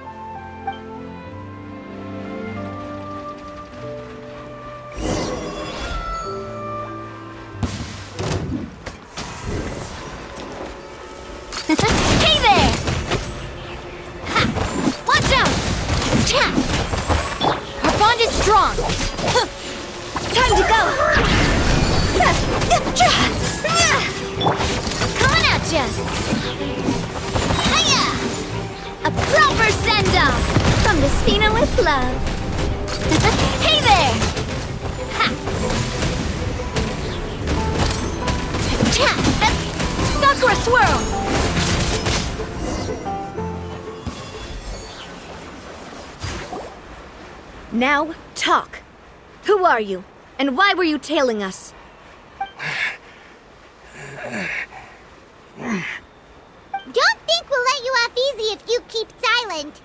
Hey there! Ha! Watch out! Cha! Our bond is strong. Time to go! Coming at ya! Hiya! A proper send-off from the Spina with love. Hey there! Ha! Cha! Sakura swirl! Now, talk. Who are you? And why were you tailing us? Don't think we'll let you off easy if you keep silent.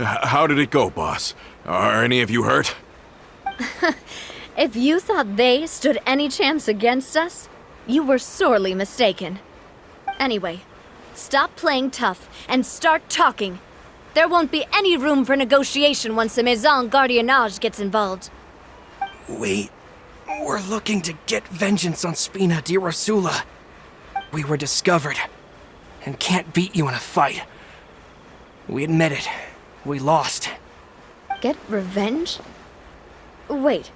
How did it go, boss? Are any of you hurt? If you thought they stood any chance against us, you were sorely mistaken. Anyway, stop playing tough and start talking. There won't be any room for negotiation once the Maison Gardiennage gets involved. We're looking to get vengeance on Spina di Rosula. We were discovered and can't beat you in a fight. We admit it. We lost. Get revenge? Wait,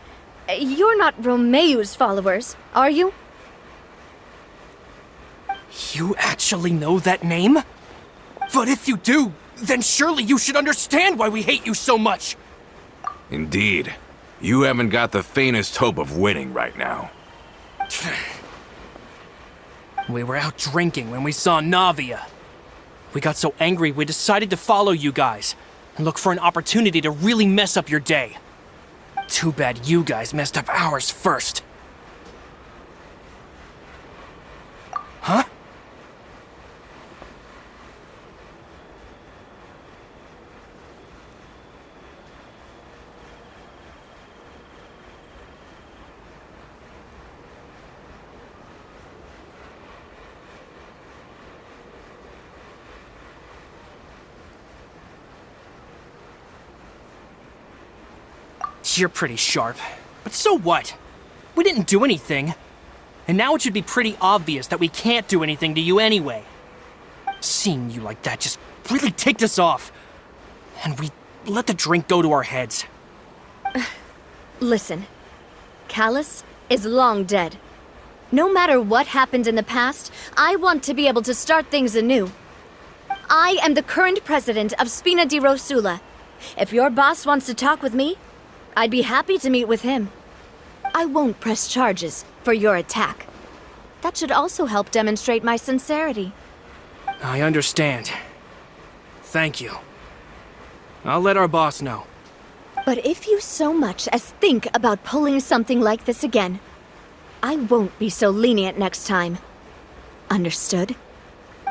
you're not Romeu's followers, are you? You actually know that name? But if you do, then surely you should understand why we hate you so much! Indeed. You haven't got the faintest hope of winning right now. We were out drinking when we saw Navia. We got so angry we decided to follow you guys and look for an opportunity to really mess up your day. Too bad you guys messed up ours first. Huh? You're pretty sharp. But so what? We didn't do anything. And now it should be pretty obvious that we can't do anything to you anyway. Seeing you like that just really ticked us off. And we let the drink go to our heads. Listen, Callus is long dead. No matter what happened in the past, I want to be able to start things anew. I am the current president of Spina di Rosula. If your boss wants to talk with me, I'd be happy to meet with him. I won't press charges for your attack. That should also help demonstrate my sincerity. I understand. Thank you. I'll let our boss know. But if you so much as think about pulling something like this again, I won't be so lenient next time. Understood?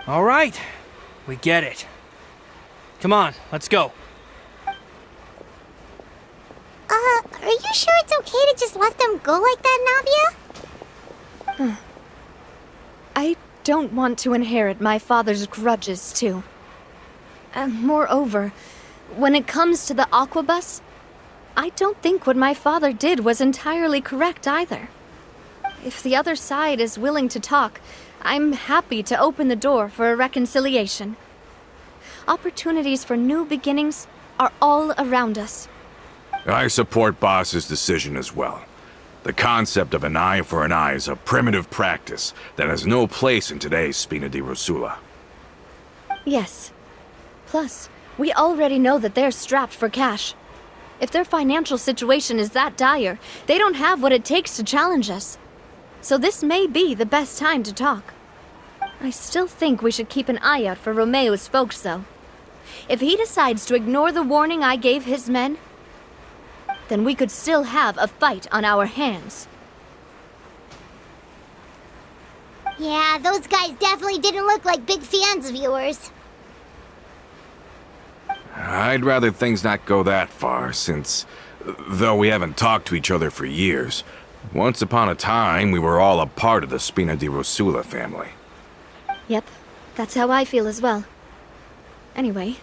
All right. We get it. Come on, let's go. Are you sure it's okay to just let them go like that, Navia? I don't want to inherit my father's grudges, too. Moreover, when it comes to the Aquabus, I don't think what my father did was entirely correct either. If the other side is willing to talk, I'm happy to open the door for a reconciliation. Opportunities for new beginnings are all around us. I support Boss's decision as well. The concept of an eye for an eye is a primitive practice that has no place in today's Spina di Rosula. Yes. Plus, we already know that they're strapped for cash. If their financial situation is that dire, they don't have what it takes to challenge us. So this may be the best time to talk. I still think we should keep an eye out for Romeo's folks, though. If he decides to ignore the warning I gave his men, then we could still have a fight on our hands. Yeah, those guys definitely didn't look like big fans of yours. I'd rather things not go that far, since, though we haven't talked to each other for years, once upon a time we were all a part of the Spina di Rosula family. Yep, that's how I feel as well. Anyway,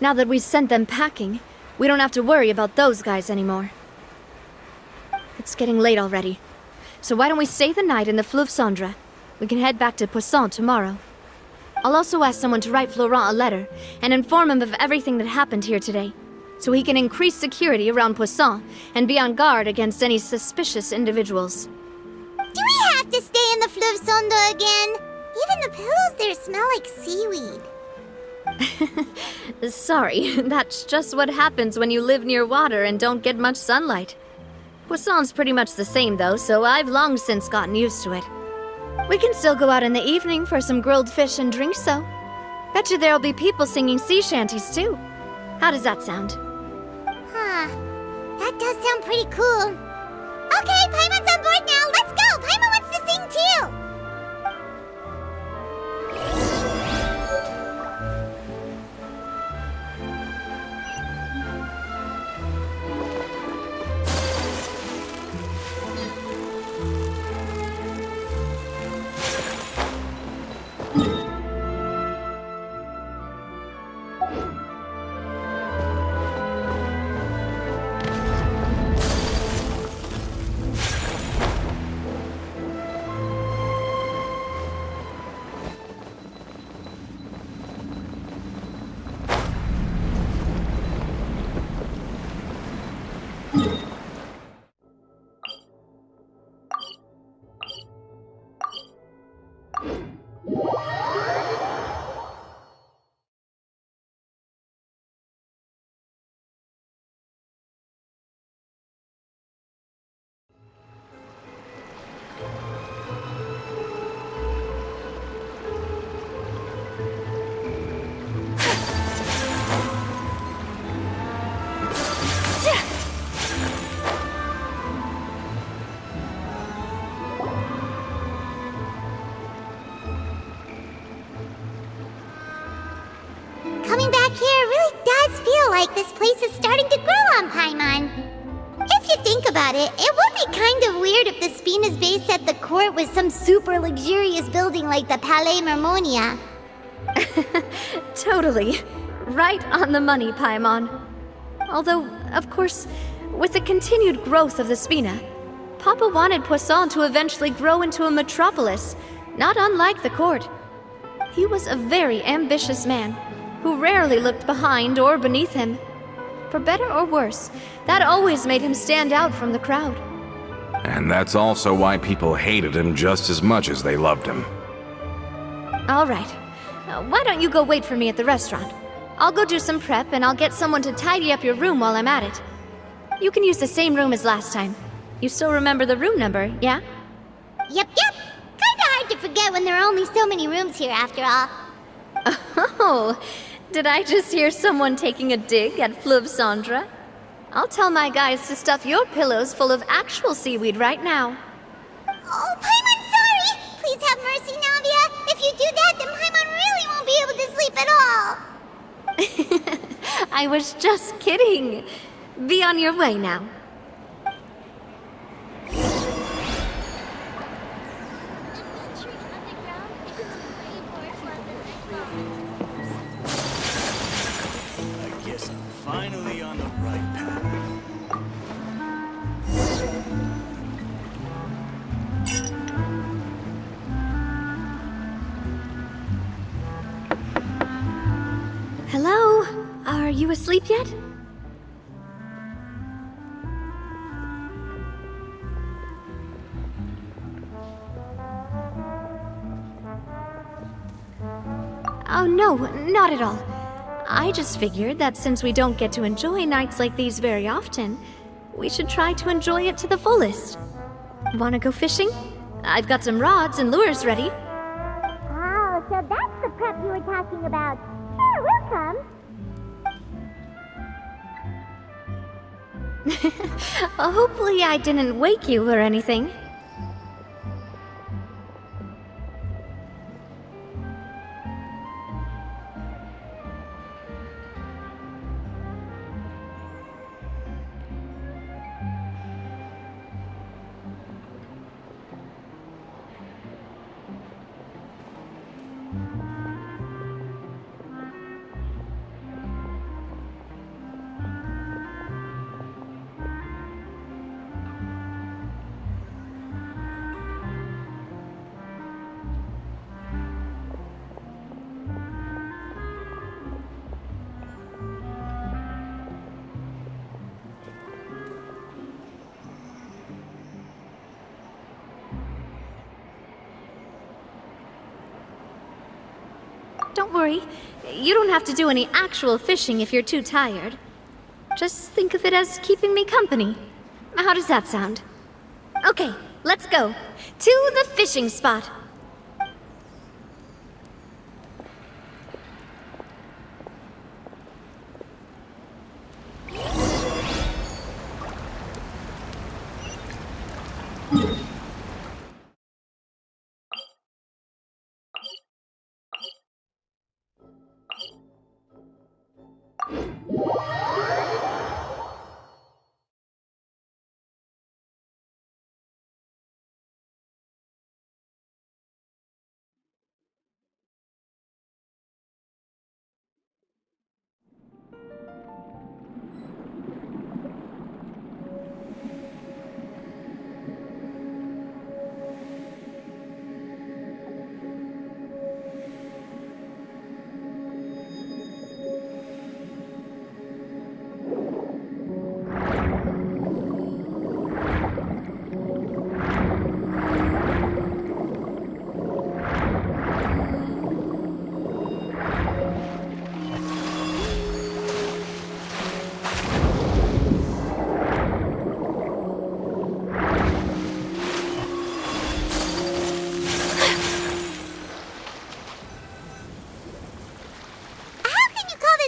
now that we've sent them packing, we don't have to worry about those guys anymore. It's getting late already, so why don't we stay the night in the Fleuve Cendre? We can head back to Poisson tomorrow. I'll also ask someone to write Florent a letter and inform him of everything that happened here today, so he can increase security around Poisson and be on guard against any suspicious individuals. Do we have to stay in the Fleuve Cendre again? Even the pillows there smell like seaweed. Sorry, that's just what happens when you live near water and don't get much sunlight. Poisson's pretty much the same though, so I've long since gotten used to it. We can still go out in the evening for some grilled fish and drinks though. Bet you there'll be people singing sea shanties too. How does that sound? Huh. That does sound pretty cool. Okay, Paimon's on board now. Let's go. Paimon wants to sing too. Coming back here really does feel like this place is starting to grow on Paimon. If you think about it, it would be kind of weird if the Spina's base at the court was some super luxurious building like the Palais Mermonia. Totally. Right on the money, Paimon. Although, of course, with the continued growth of the Spina, Papa wanted Poisson to eventually grow into a metropolis, not unlike the court. He was a very ambitious man, who rarely looked behind or beneath him. For better or worse, that always made him stand out from the crowd. And that's also why people hated him just as much as they loved him. All right. Why don't you go wait for me at the restaurant? I'll go do some prep and I'll get someone to tidy up your room while I'm at it. You can use the same room as last time. You still remember the room number, yeah? Yep. Kinda hard to forget when there are only so many rooms here after all. Oh, did I just hear someone taking a dig at Fleuve Cendre? I'll tell my guys to stuff your pillows full of actual seaweed right now. Oh, Paimon, sorry! Please have mercy, Navia! If you do that, then Paimon really won't be able to sleep at all! I was just kidding. Be on your way now. I guess I'm finally on the right path. Hello? Are you asleep yet? Oh, no, not at all. I just figured that since we don't get to enjoy nights like these very often, we should try to enjoy it to the fullest. Wanna go fishing? I've got some rods and lures ready. Oh, so that's the prep you were talking about. Sure, we'll come. Hopefully I didn't wake you or anything. Don't worry, you don't have to do any actual fishing if you're too tired. Just think of it as keeping me company. How does that sound? Okay, let's go. To the fishing spot.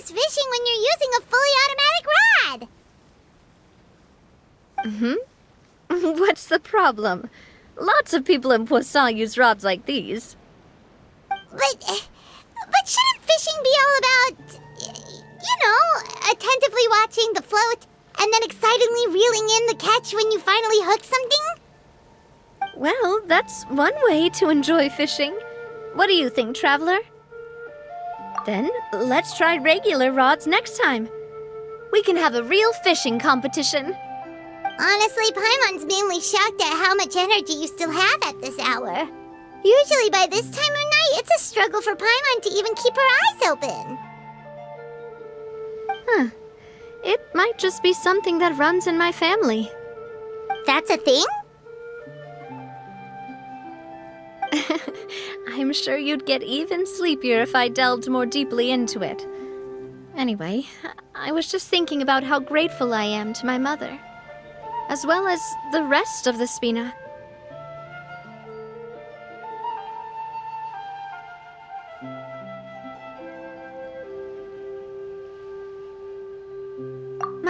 Fishing when you're using a fully automatic rod. What's the problem? Lots of people in Poisson use rods like these. But shouldn't fishing be all about, attentively watching the float and then excitedly reeling in the catch when you finally hook something? Well, that's one way to enjoy fishing. What do you think, Traveler? Then, let's try regular rods next time. We can have a real fishing competition. Honestly, Paimon's mainly shocked at how much energy you still have at this hour. Usually by this time of night, it's a struggle for Paimon to even keep her eyes open. Huh. It might just be something that runs in my family. That's a thing? I'm sure you'd get even sleepier if I delved more deeply into it. Anyway, I was just thinking about how grateful I am to my mother, as well as the rest of the Spina.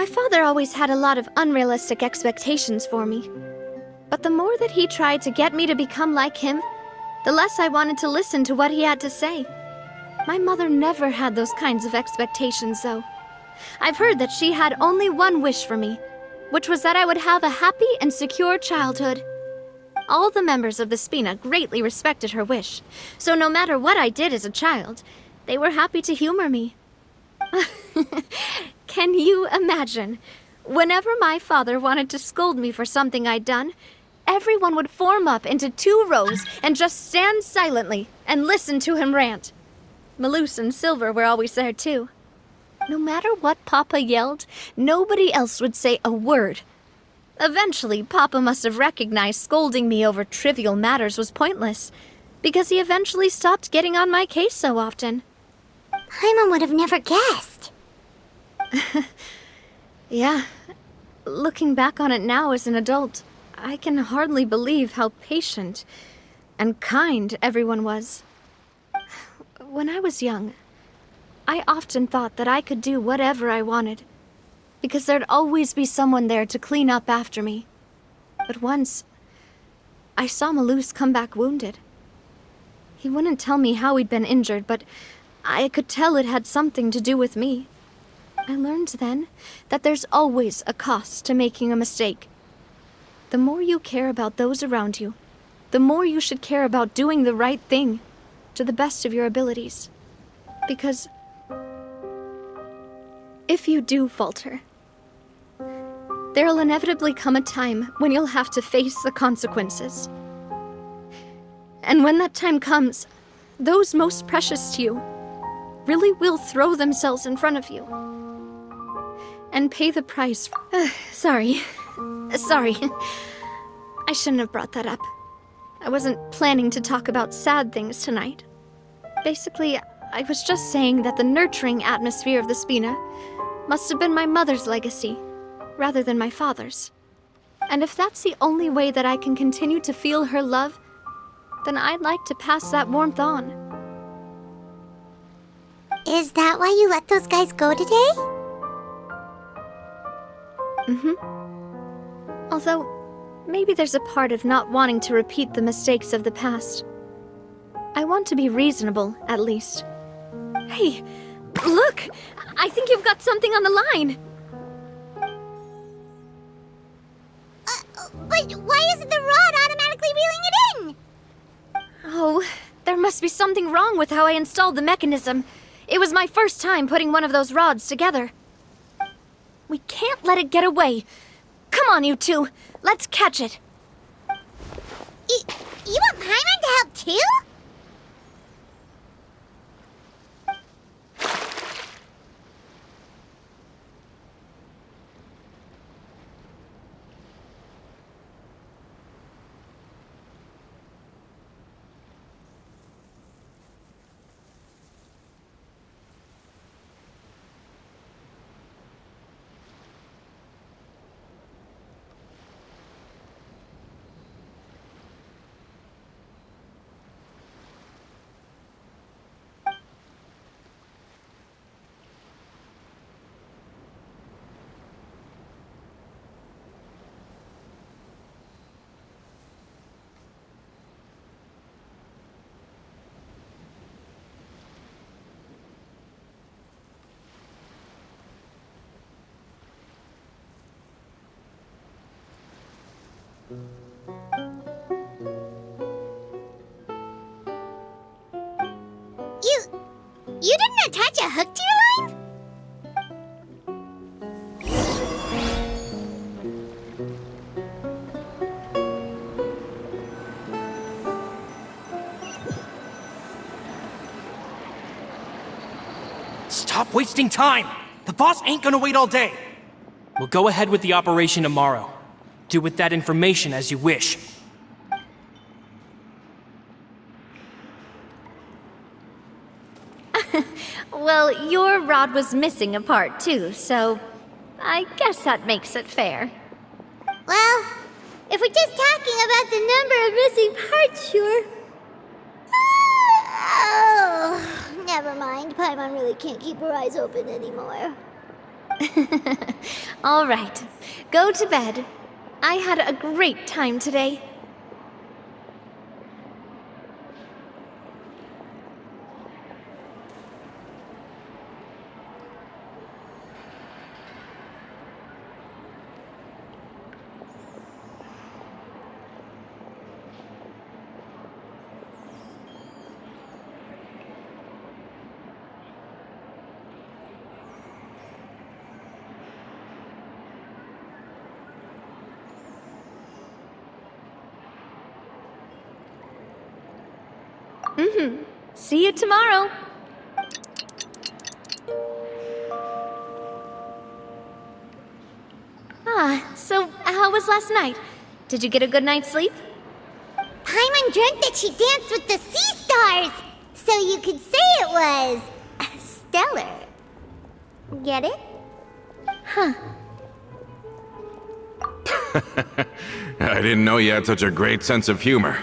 My father always had a lot of unrealistic expectations for me. But the more that he tried to get me to become like him, the less I wanted to listen to what he had to say. My mother never had those kinds of expectations, though. I've heard that she had only one wish for me, which was that I would have a happy and secure childhood. All the members of the Spina greatly respected her wish, so no matter what I did as a child, they were happy to humor me. Can you imagine? Whenever my father wanted to scold me for something I'd done, everyone would form up into 2 rows and just stand silently and listen to him rant. Malus and Silver were always there too. No matter what Papa yelled, nobody else would say a word. Eventually, Papa must have recognized scolding me over trivial matters was pointless, because he eventually stopped getting on my case so often. Paimon would have never guessed. Yeah. Looking back on it now as an adult, I can hardly believe how patient and kind everyone was. When I was young, I often thought that I could do whatever I wanted, because there'd always be someone there to clean up after me. But once, I saw Malus come back wounded. He wouldn't tell me how he'd been injured, but I could tell it had something to do with me. I learned then that there's always a cost to making a mistake. The more you care about those around you, the more you should care about doing the right thing to the best of your abilities. Because if you do falter, there'll inevitably come a time when you'll have to face the consequences. And when that time comes, those most precious to you really will throw themselves in front of you and pay the price. Sorry. I shouldn't have brought that up. I wasn't planning to talk about sad things tonight. Basically, I was just saying that the nurturing atmosphere of the Spina must have been my mother's legacy, rather than my father's. And if that's the only way that I can continue to feel her love, then I'd like to pass that warmth on. Is that why you let those guys go today? Although, maybe there's a part of not wanting to repeat the mistakes of the past. I want to be reasonable, at least. Hey, look! I think you've got something on the line! But why isn't the rod automatically reeling it in? Oh, there must be something wrong with how I installed the mechanism. It was my first time putting one of those rods together. We can't let it get away. Come on, you two. Let's catch it. You want Paimon to help too? You didn't attach a hook to your line? Stop wasting time! The boss ain't gonna wait all day! We'll go ahead with the operation tomorrow. Do with that information as you wish. Well, your rod was missing a part too, so I guess that makes it fair. Well, if we're just talking about the number of missing parts, sure. Oh, never mind. Paimon really can't keep her eyes open anymore. All right, go to bed. I had a great time today. See you tomorrow. So how was last night? Did you get a good night's sleep? Paimon dreamt that she danced with the sea stars, so you could say it was stellar. Get it? Huh. I didn't know you had such a great sense of humor.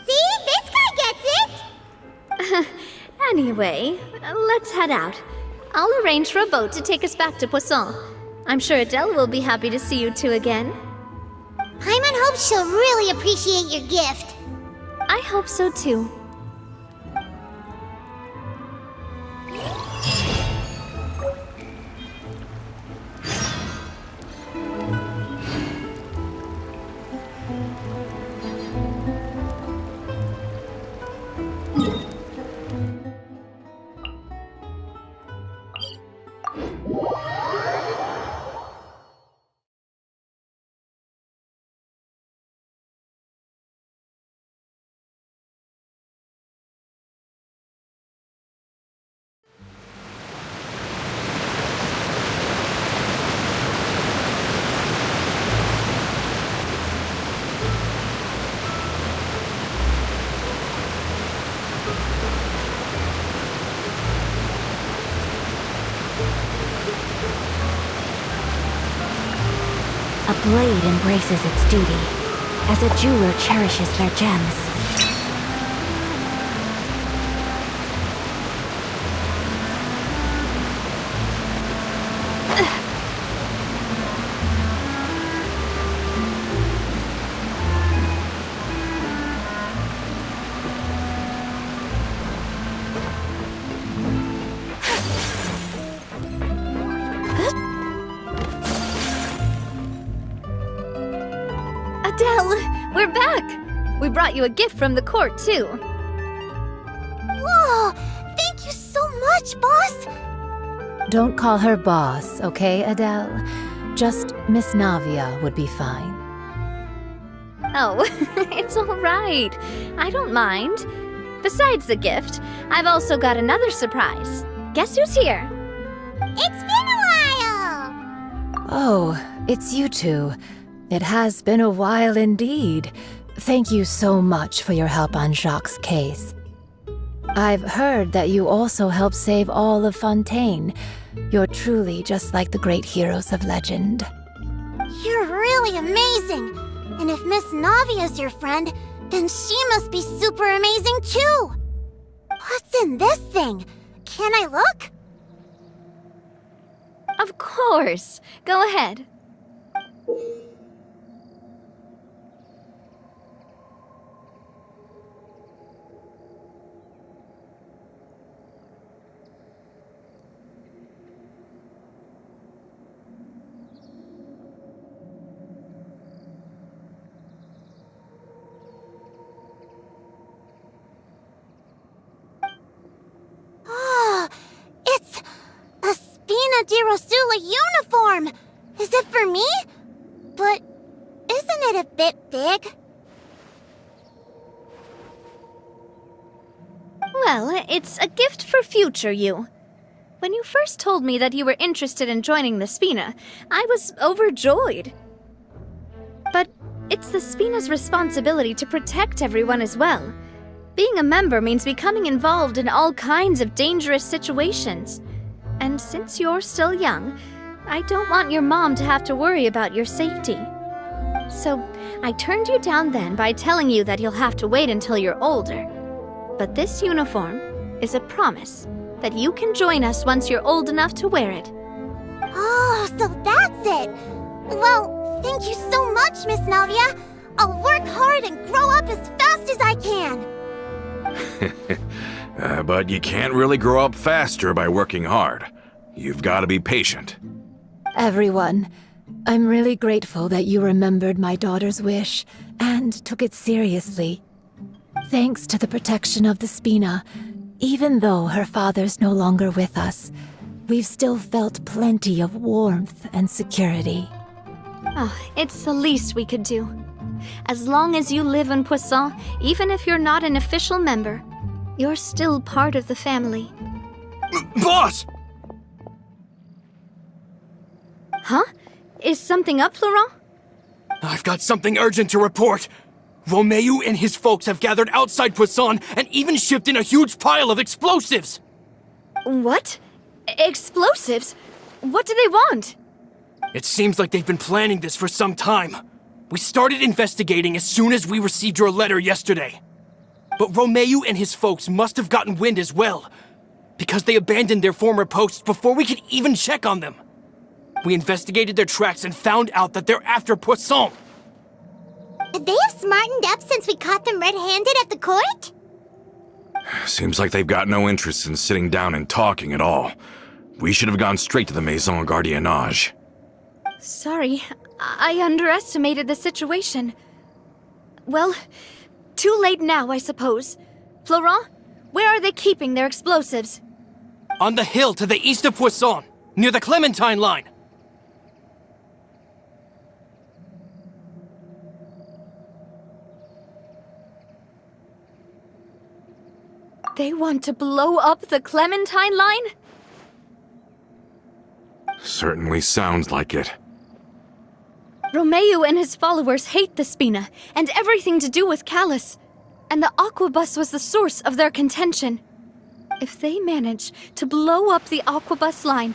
See? This guy gets it! Anyway, let's head out. I'll arrange for a boat to take us back to Poisson. I'm sure Adele will be happy to see you two again. Paimon hopes she'll really appreciate your gift. I hope so too. A blade embraces its duty, as a jeweler cherishes their gems. Adele, we're back! We brought you a gift from the court, too. Whoa! Thank you so much, boss! Don't call her boss, okay, Adele? Just Miss Navia would be fine. Oh, it's all right. I don't mind. Besides the gift, I've also got another surprise. Guess who's here? It's been a while! Oh, it's you two. It has been a while indeed. Thank you so much for your help on Jacques' case. I've heard that you also helped save all of Fontaine. You're truly just like the great heroes of legend. You're really amazing! And if Miss Navia's your friend, then she must be super amazing too! What's in this thing? Can I look? Of course. Go ahead. Oh, it's a Spina di Rosula uniform! Is it for me? But isn't it a bit big? Well, it's a gift for future you. When you first told me that you were interested in joining the Spina, I was overjoyed. But it's the Spina's responsibility to protect everyone as well. Being a member means becoming involved in all kinds of dangerous situations. And since you're still young, I don't want your mom to have to worry about your safety. So I turned you down then by telling you that you'll have to wait until you're older. But this uniform is a promise that you can join us once you're old enough to wear it. Oh, so that's it. Well, thank you so much, Miss Navia. I'll work hard and grow up as fast as I can. But you can't really grow up faster by working hard. You've got to be patient. Everyone, I'm really grateful that you remembered my daughter's wish and took it seriously. Thanks to the protection of the Spina, even though her father's no longer with us, we've still felt plenty of warmth and security. Oh, it's the least we could do. As long as you live in Poisson, even if you're not an official member, you're still part of the family. Boss! Huh? Is something up, Florent? I've got something urgent to report. Romeu and his folks have gathered outside Poisson and even shipped in a huge pile of explosives. What? Explosives? What do they want? It seems like they've been planning this for some time. We started investigating as soon as we received your letter yesterday. But Romeu and his folks must have gotten wind as well, because they abandoned their former posts before we could even check on them. We investigated their tracks and found out that they're after Poisson. They have smartened up since we caught them red-handed at the court? Seems like they've got no interest in sitting down and talking at all. We should have gone straight to the Maison Gardiennage. Sorry, I underestimated the situation. Well, too late now, I suppose. Florent, where are they keeping their explosives? On the hill to the east of Poisson, near the Clementine line. They want to blow up the Clementine line? Certainly sounds like it. Romeu and his followers hate the Spina and everything to do with Callus. And the Aquabus was the source of their contention. If they manage to blow up the Aquabus line,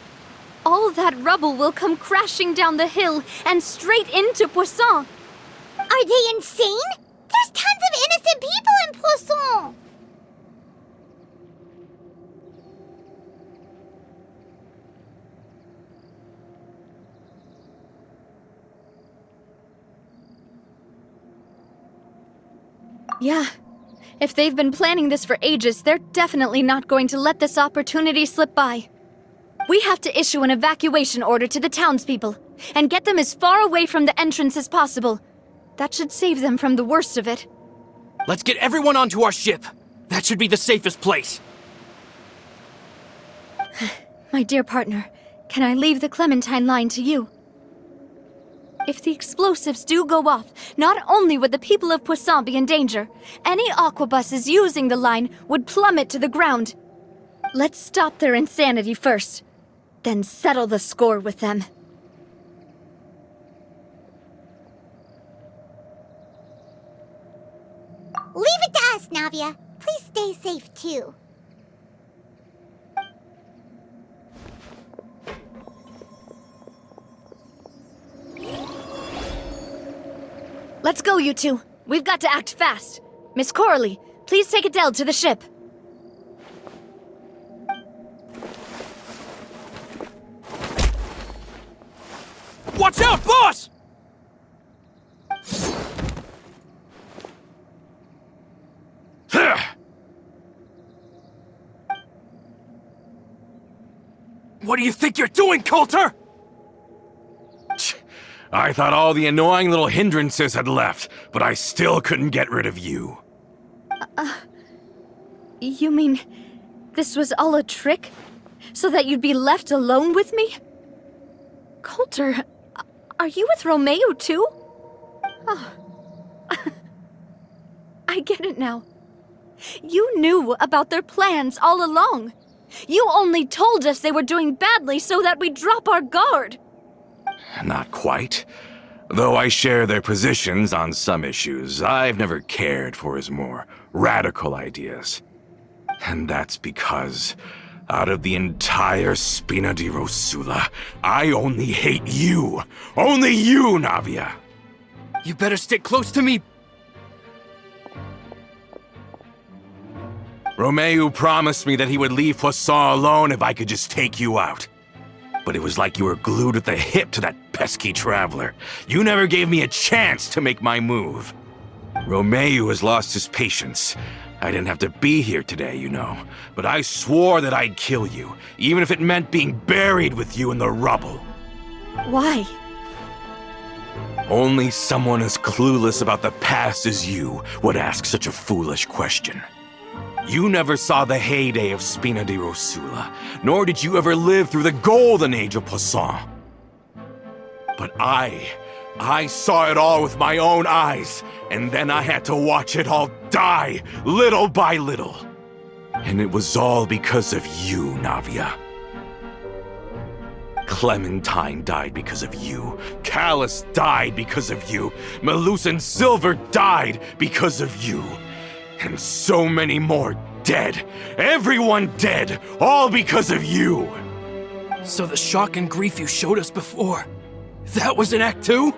all that rubble will come crashing down the hill and straight into Poisson. Are they insane? There's tons of innocent people in Poisson! Yeah. If they've been planning this for ages, they're definitely not going to let this opportunity slip by. We have to issue an evacuation order to the townspeople and get them as far away from the entrance as possible. That should save them from the worst of it. Let's get everyone onto our ship. That should be the safest place. My dear partner, can I leave the Clementine line to you? If the explosives do go off, not only would the people of Poisson be in danger, any aquabuses using the line would plummet to the ground. Let's stop their insanity first, then settle the score with them. Leave it to us, Navia. Please stay safe, too. Let's go, you two. We've got to act fast. Miss Coralie, please take Adele to the ship. Watch out, boss! What do you think you're doing, Coulter? I thought all the annoying little hindrances had left, but I still couldn't get rid of you. You mean this was all a trick? So that you'd be left alone with me? Coulter, are you with Romeu too? Oh. I get it now. You knew about their plans all along. You only told us they were doing badly so that we'd drop our guard. Not quite. Though I share their positions on some issues, I've never cared for his more radical ideas. And that's because, out of the entire Spina di Rosula, I only hate you. Only you, Navia. You better stick close to me. Romeu promised me that he would leave Poisson alone if I could just take you out. But it was like you were glued at the hip to that pesky traveler. You never gave me a chance to make my move. Romeo has lost his patience. I didn't have to be here today, you know. But I swore that I'd kill you, even if it meant being buried with you in the rubble. Why? Only someone as clueless about the past as you would ask such a foolish question. You never saw the heyday of Spina di Rosula, nor did you ever live through the golden age of Poisson. But I saw it all with my own eyes, and then I had to watch it all die, little by little. And it was all because of you, Navia. Clementine died because of you. Callus died because of you. Malus and Silver died because of you. And so many more dead. Everyone dead, all because of you. So the shock and grief you showed us before, that was in Act 2?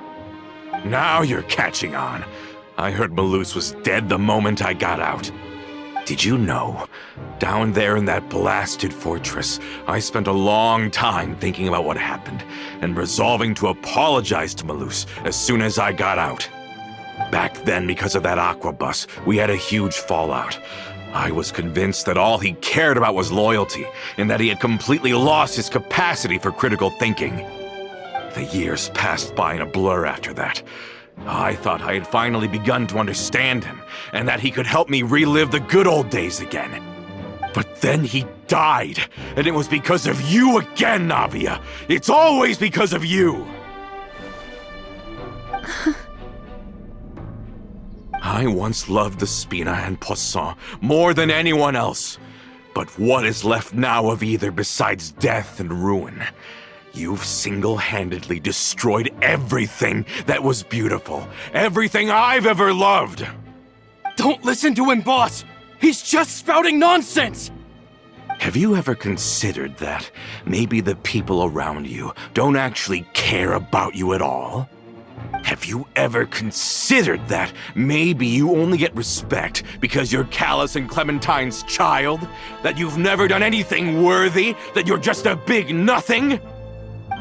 Now you're catching on. I heard Malus was dead the moment I got out. Did you know? Down there in that blasted fortress, I spent a long time thinking about what happened and resolving to apologize to Malus as soon as I got out. Back then, because of that aqua bus, we had a huge fallout. I was convinced that all he cared about was loyalty, and that he had completely lost his capacity for critical thinking. The years passed by in a blur after that. I thought I had finally begun to understand him, and that he could help me relive the good old days again. But then he died, and it was because of you again, Navia! It's always because of you! I once loved the Spina and Poisson more than anyone else. But what is left now of either besides death and ruin? You've single-handedly destroyed everything that was beautiful. Everything I've ever loved! Don't listen to him, boss! He's just spouting nonsense! Have you ever considered that maybe the people around you don't actually care about you at all? Have you ever considered that maybe you only get respect because you're Callus and Clementine's child? That you've never done anything worthy? That you're just a big nothing?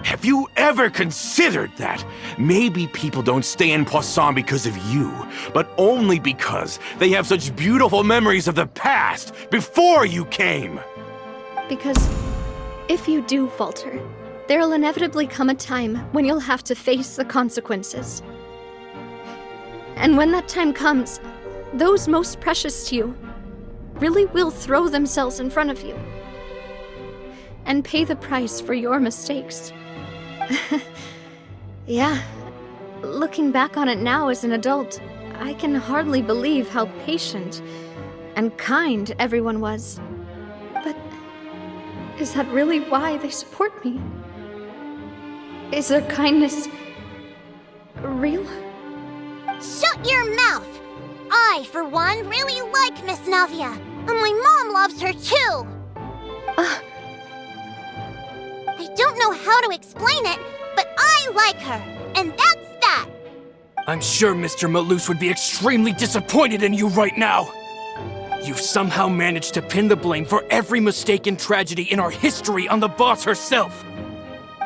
Have you ever considered that maybe people don't stay in Poisson because of you, but only because they have such beautiful memories of the past before you came? Because if you do falter, there'll inevitably come a time when you'll have to face the consequences. And when that time comes, those most precious to you really will throw themselves in front of you and pay the price for your mistakes. Yeah, looking back on it now as an adult, I can hardly believe how patient and kind everyone was. But is that really why they support me? Is their kindness real? Shut your mouth! I, for one, really like Miss Navia, and my mom loves her too! I don't know how to explain it, but I like her, and that's that! I'm sure Mr. Malus would be extremely disappointed in you right now! You've somehow managed to pin the blame for every mistake and tragedy in our history on the boss herself!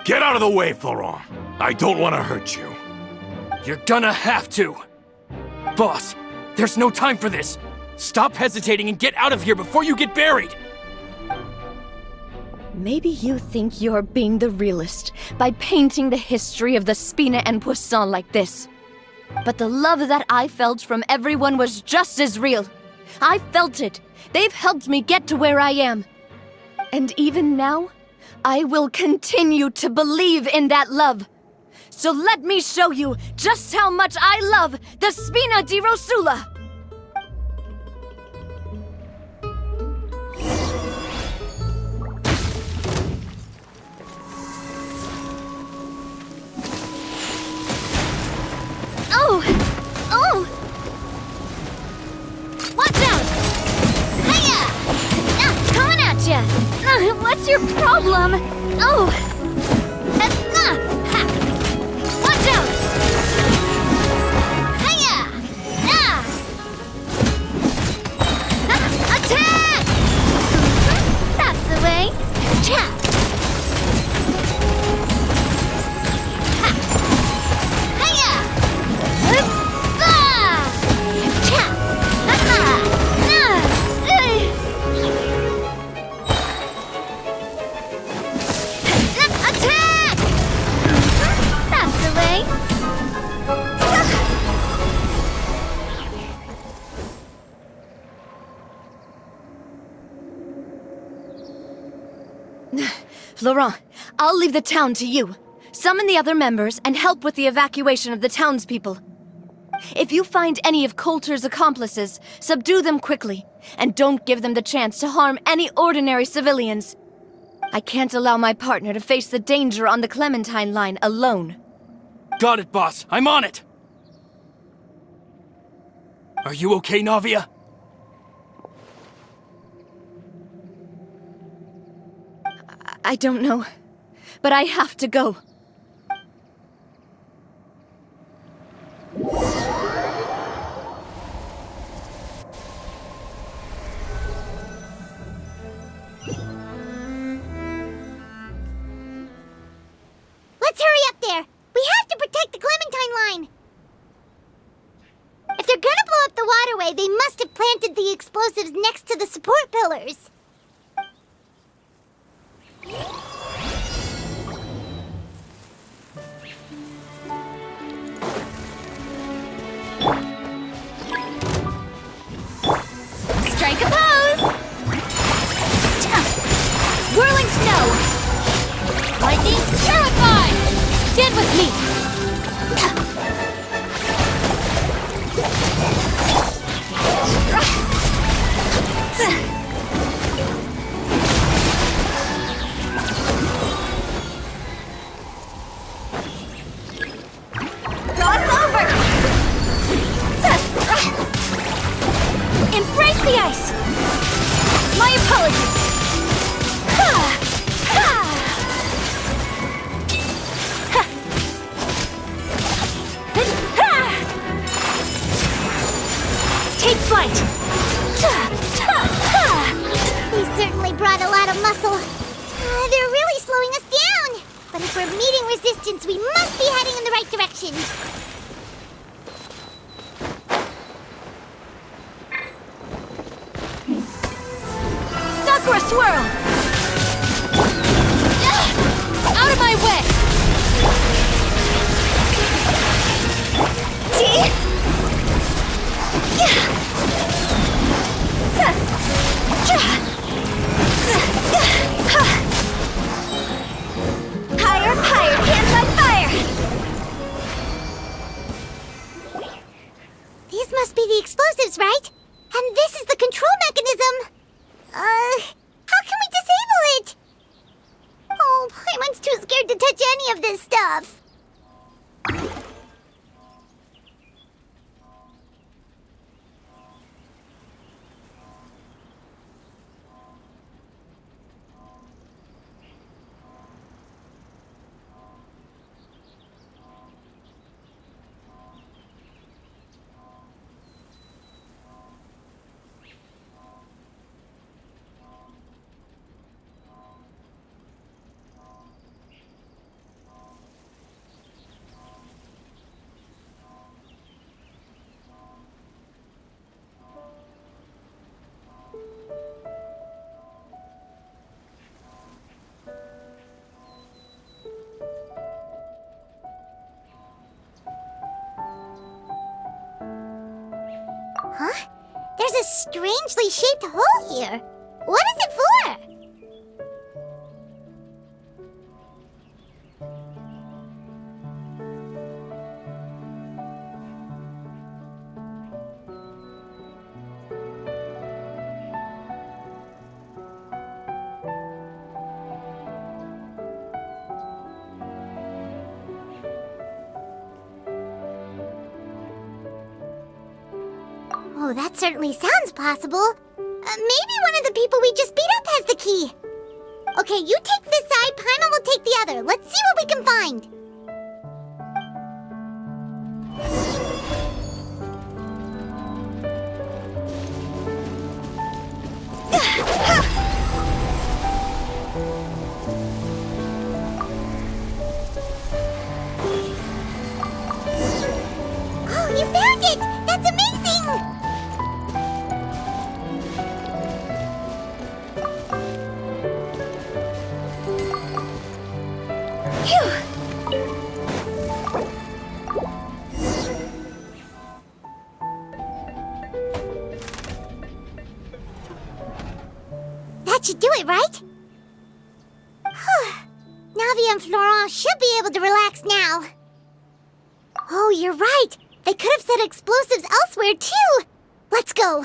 Get out of the way, Florent! I don't want to hurt you. You're gonna have to! Boss, there's no time for this! Stop hesitating and get out of here before you get buried! Maybe you think you're being the realist by painting the history of the Spina and Poisson like this. But the love that I felt from everyone was just as real. I felt it. They've helped me get to where I am. And even now, I will continue to believe in that love. So let me show you just how much I love the Spina di Rosula! Oh! Oh! Watch out! Hiya! Coming at ya! What's your problem? Oh! Ha! Watch out! Hiya! Attack! Laurent, I'll leave the town to you. Summon the other members and help with the evacuation of the townspeople. If you find any of Coulter's accomplices, subdue them quickly, and don't give them the chance to harm any ordinary civilians. I can't allow my partner to face the danger on the Clementine line alone. Got it, boss. I'm on it! Are you okay, Navia? I don't know, but I have to go. Let's hurry up there! We have to protect the Clementine line! If they're gonna blow up the waterway, they must have planted the explosives next to the support pillars. Strike a pose! Whirling snow! Lightning terrified! Stand with me! Cross over! Embrace the ice! My apologies! Take flight! They certainly brought a lot of muscle. They're really slowing us down. But if we're meeting resistance, we must be heading in the right direction. Sakura swirl! Out of my way! Higher, higher, hands on fire! These must be the explosives, right? And this is the control mechanism. How can we disable it? Oh, Paimon's too scared to touch any of this stuff. Huh? There's a strangely shaped hole here. What is it for? Oh, that certainly sounds possible. Maybe one of the people we just beat up has the key. Okay, you take this side, Paimon will take the other. Let's see what we can find. Oh, you found it! That's amazing! That should do it, right? Navia and Florent should be able to relax now. Oh, you're right. They could have set explosives elsewhere, too. Let's go.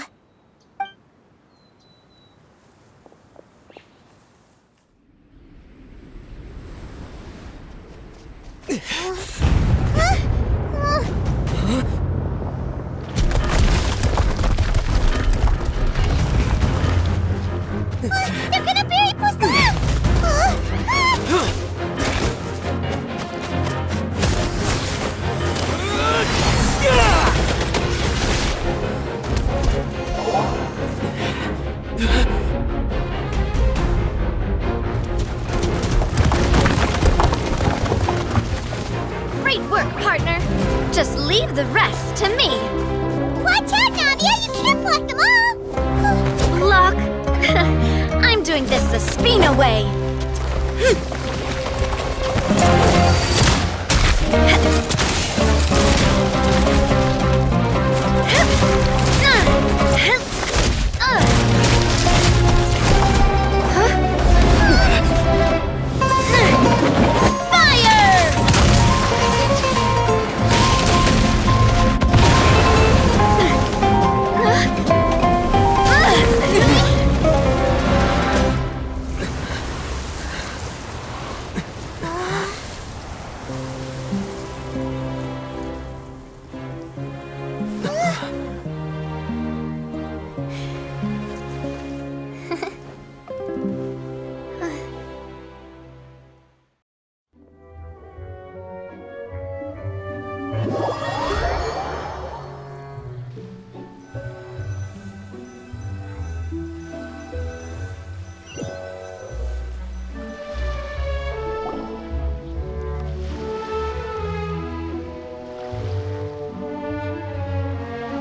They're gonna bury Poisson! Great work, partner. Just leave the rest to me. Watch out, Navia! You can't block them all! Block? I'm doing this the Spina way.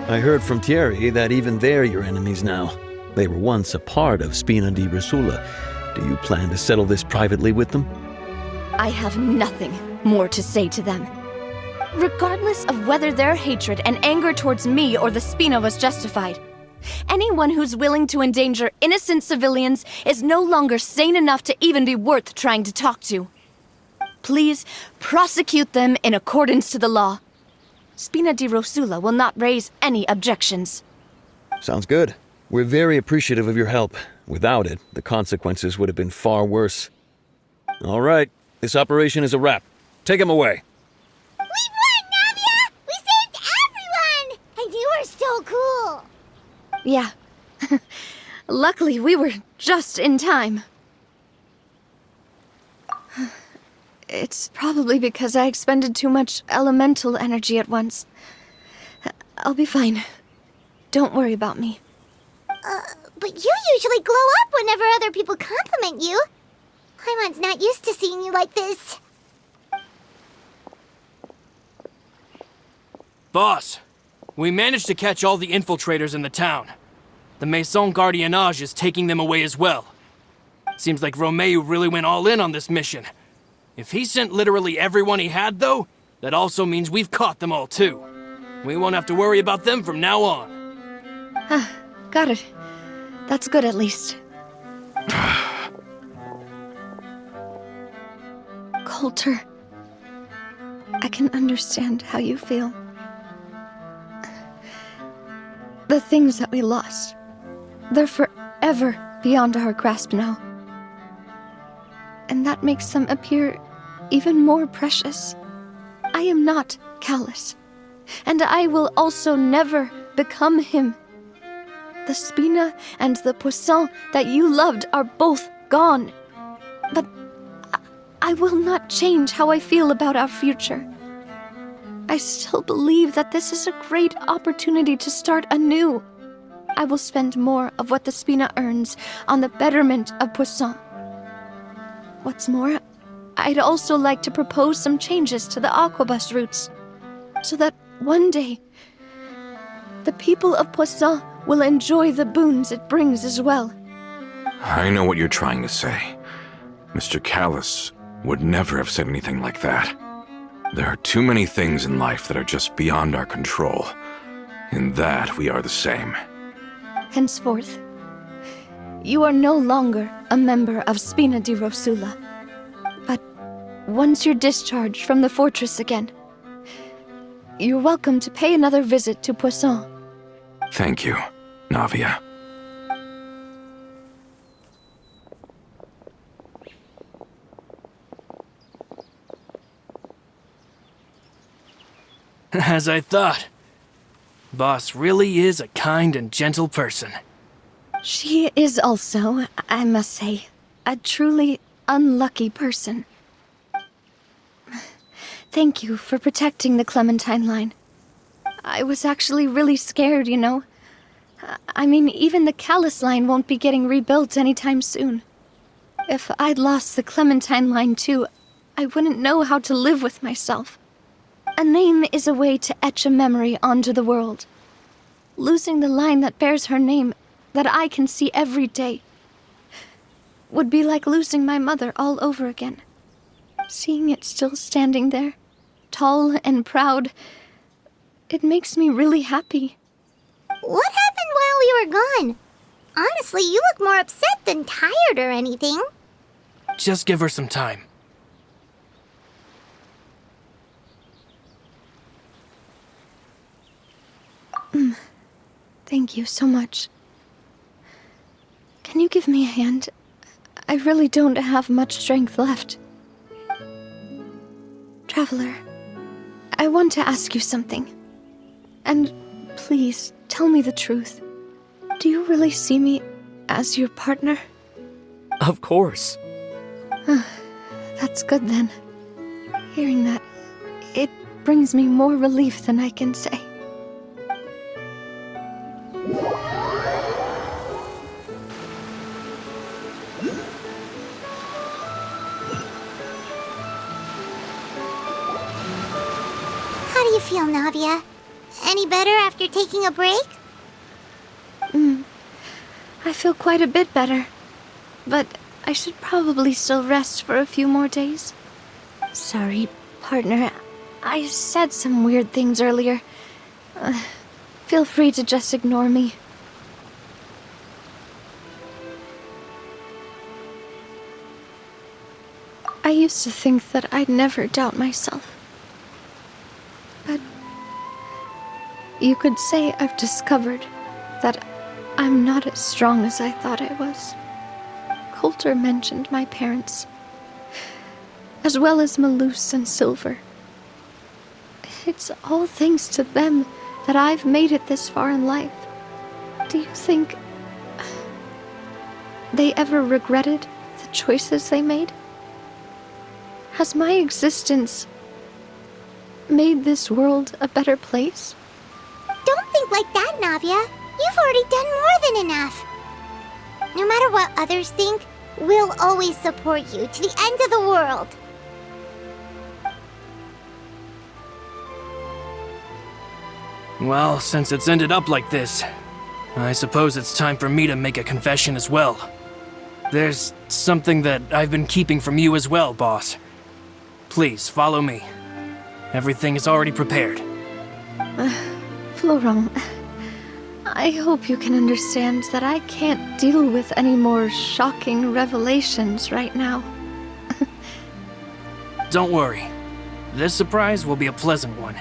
I heard from Thierry that even they're your enemies now. They were once a part of Spina di Rosula. Do you plan to settle this privately with them? I have nothing more to say to them. Regardless of whether their hatred and anger towards me or the Spina was justified, anyone who's willing to endanger innocent civilians is no longer sane enough to even be worth trying to talk to. Please prosecute them in accordance to the law. Spina di Rosula will not raise any objections. Sounds good. We're very appreciative of your help. Without it, the consequences would have been far worse. All right, this operation is a wrap. Take him away. We won, Navia! We saved everyone! And you were so cool! Yeah. Luckily, we were just in time. It's probably because I expended too much elemental energy at once. I'll be fine. Don't worry about me. But you usually glow up whenever other people compliment you. Paimon's not used to seeing you like this. Boss, we managed to catch all the infiltrators in the town. The Maison Gardiennage is taking them away as well. Seems like Romeu really went all in on this mission. If he sent literally everyone he had, though, that also means we've caught them all, too. We won't have to worry about them from now on. Got it. That's good, at least. Coulter, I can understand how you feel. The things that we lost, they're forever beyond our grasp now. And that makes them appear even more precious. I am not callous, and I will also never become him. The Spina and the Poisson that you loved are both gone. But I will not change how I feel about our future. I still believe that this is a great opportunity to start anew. I will spend more of what the Spina earns on the betterment of Poisson. What's more, I'd also like to propose some changes to the Aquabus routes, so that one day, the people of Poisson will enjoy the boons it brings as well. I know what you're trying to say. Mr. Callus would never have said anything like that. There are too many things in life that are just beyond our control. In that, we are the same. Henceforth, you are no longer a member of Spina di Rosula, but once you're discharged from the fortress again. You're welcome to pay another visit to Poisson. Thank you, Navia. As I thought. Boss really is a kind and gentle person. She is also, I must say, a truly unlucky person. Thank you for protecting the Clementine line. I was actually really scared, you know. I mean, even the Callus line won't be getting rebuilt anytime soon. If I'd lost the Clementine line too, I wouldn't know how to live with myself. A name is a way to etch a memory onto the world. Losing the line that bears her name, that I can see every day, would be like losing my mother all over again. Seeing it still standing there, tall and proud, it makes me really happy. What happened while we were gone? Honestly, you look more upset than tired or anything. Just give her some time. Thank you so much. Can you give me a hand? I really don't have much strength left. Traveler, I want to ask you something. And please, tell me the truth. Do you really see me as your partner? Of course. That's good then. Hearing that, it brings me more relief than I can say. How do you feel, Navia? Any better after taking a break? I feel quite a bit better. But I should probably still rest for a few more days. Sorry, partner. I said some weird things earlier. Feel free to just ignore me. I used to think that I'd never doubt myself. But you could say I've discovered that I'm not as strong as I thought I was. Coulter mentioned my parents, as well as Malus and Silver. It's all thanks to them that I've made it this far in life. Do you think they ever regretted the choices they made? Has my existence made this world a better place? Don't think like that, Navia. You've already done more than enough. No matter what others think, we'll always support you to the end of the world. Well, since it's ended up like this, I suppose it's time for me to make a confession as well. There's something that I've been keeping from you as well, boss. Please, follow me. Everything is already prepared. Florent, I hope you can understand that I can't deal with any more shocking revelations right now. Don't worry. This surprise will be a pleasant one.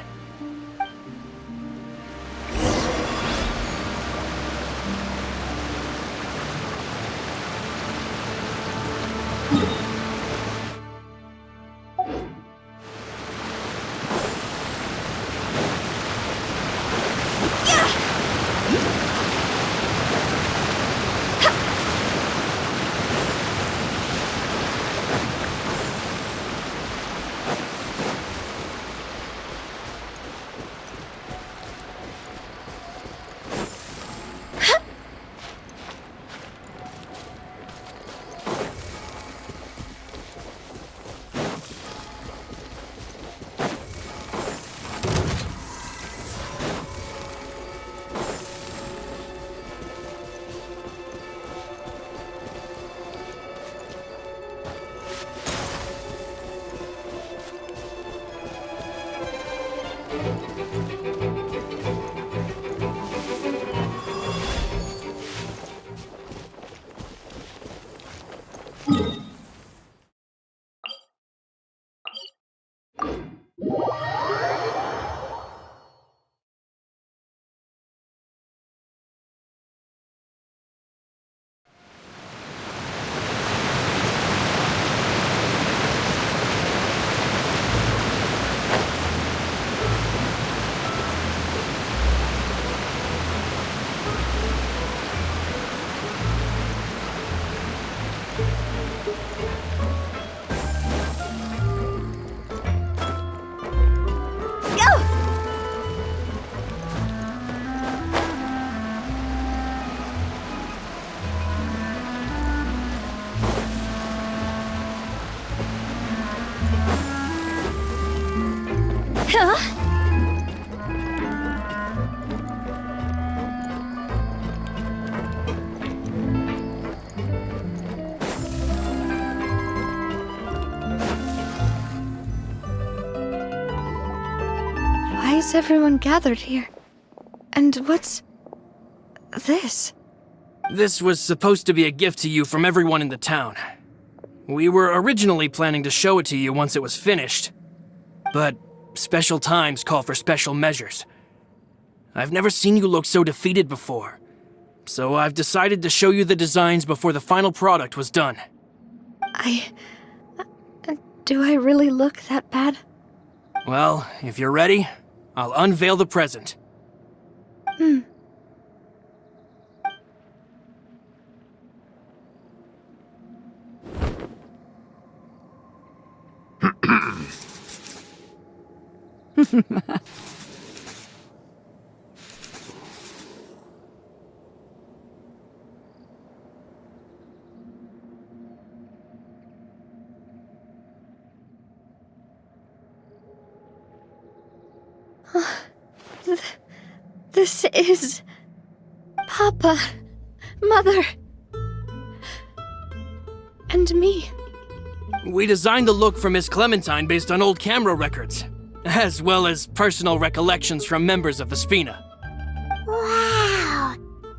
Why is everyone gathered here? And what's this? This was supposed to be a gift to you from everyone in the town. We were originally planning to show it to you once it was finished, but special times call for special measures. I've never seen you look so defeated before, so I've decided to show you the designs before the final product was done. Do I really look that bad? Well, if you're ready, I'll unveil the present. This is... Papa, Mother, and me. We designed the look for Miss Clementine based on old camera records, as well as personal recollections from members of the Spina. Wow!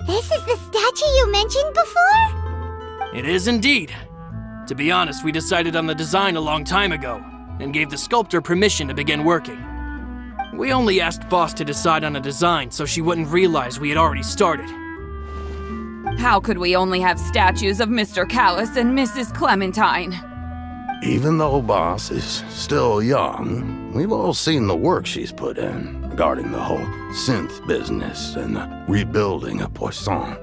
This is the statue you mentioned before? It is indeed. To be honest, we decided on the design a long time ago, and gave the sculptor permission to begin working. We only asked Boss to decide on a design so she wouldn't realize we had already started. How could we only have statues of Mr. Callus and Mrs. Clementine? Even though Boss is still young, we've all seen the work she's put in regarding the whole synth business and the rebuilding of Poisson.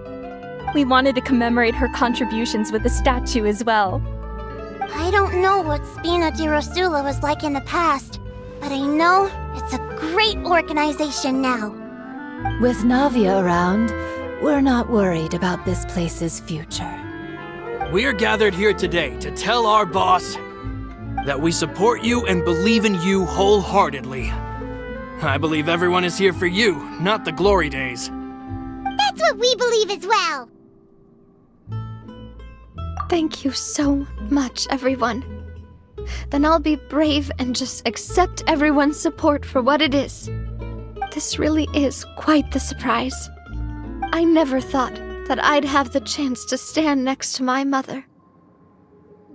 We wanted to commemorate her contributions with a statue as well. I don't know what Spina di Rosula was like in the past, but I know it's a great organization now. With Navia around, we're not worried about this place's future. We are gathered here today to tell our boss that we support you and believe in you wholeheartedly. I believe everyone is here for you, not the glory days. That's what we believe as well. Thank you so much, everyone. Then I'll be brave and just accept everyone's support for what it is. This really is quite the surprise. I never thought that I'd have the chance to stand next to my mother.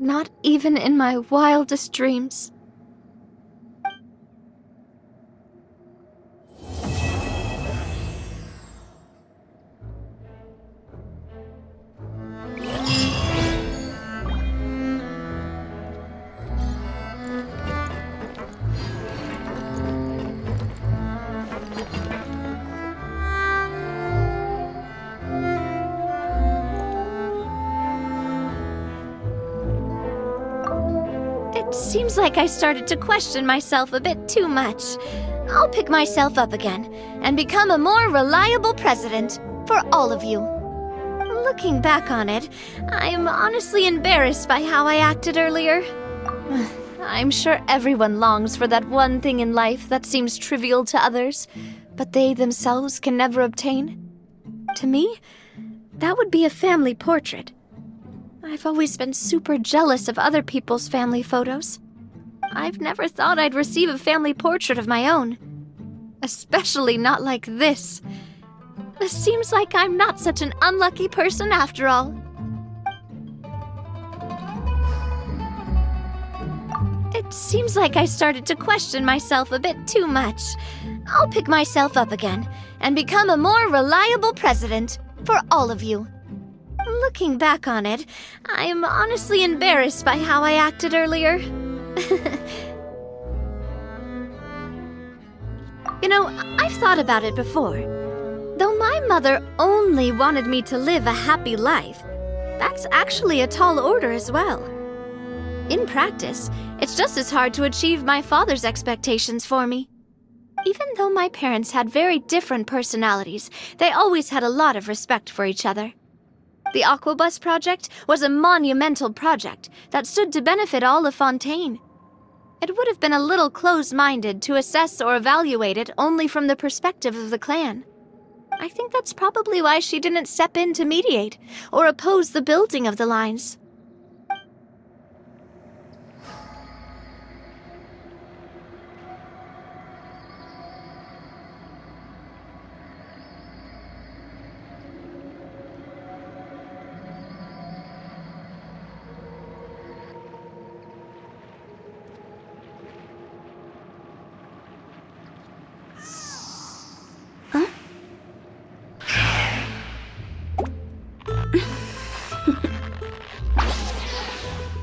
Not even in my wildest dreams. Seems like I started to question myself a bit too much. I'll pick myself up again and become a more reliable president for all of you. Looking back on it, I'm honestly embarrassed by how I acted earlier. I'm sure everyone longs for that one thing in life that seems trivial to others, but they themselves can never obtain. To me, that would be a family portrait. I've always been super jealous of other people's family photos. I've never thought I'd receive a family portrait of my own. Especially not like this. It seems like I'm not such an unlucky person after all. It seems like I started to question myself a bit too much. I'll pick myself up again and become a more reliable president for all of you. Looking back on it, I'm honestly embarrassed by how I acted earlier. You know, I've thought about it before. Though my mother only wanted me to live a happy life, that's actually a tall order as well. In practice, it's just as hard to achieve my father's expectations for me. Even though my parents had very different personalities, they always had a lot of respect for each other. The Aquabus project was a monumental project that stood to benefit all of Fontaine. It would have been a little close-minded to assess or evaluate it only from the perspective of the clan. I think that's probably why she didn't step in to mediate or oppose the building of the lines.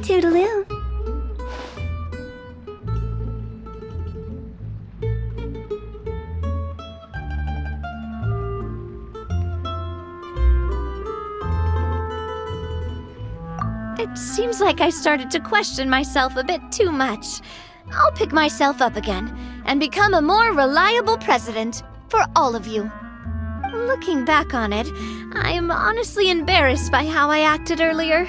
Toodaloo. It seems like I started to question myself a bit too much. I'll pick myself up again and become a more reliable president for all of you. Looking back on it, I'm honestly embarrassed by how I acted earlier.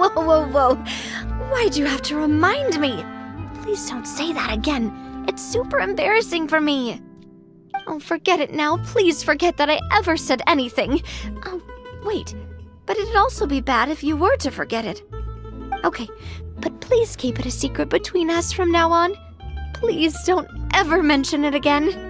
Oh, whoa. Why'd you have to remind me? Please don't say that again. It's super embarrassing for me. Oh, forget it now. Please forget that I ever said anything. Oh, wait. But it'd also be bad if you were to forget it. Okay, but please keep it a secret between us from now on. Please don't ever mention it again.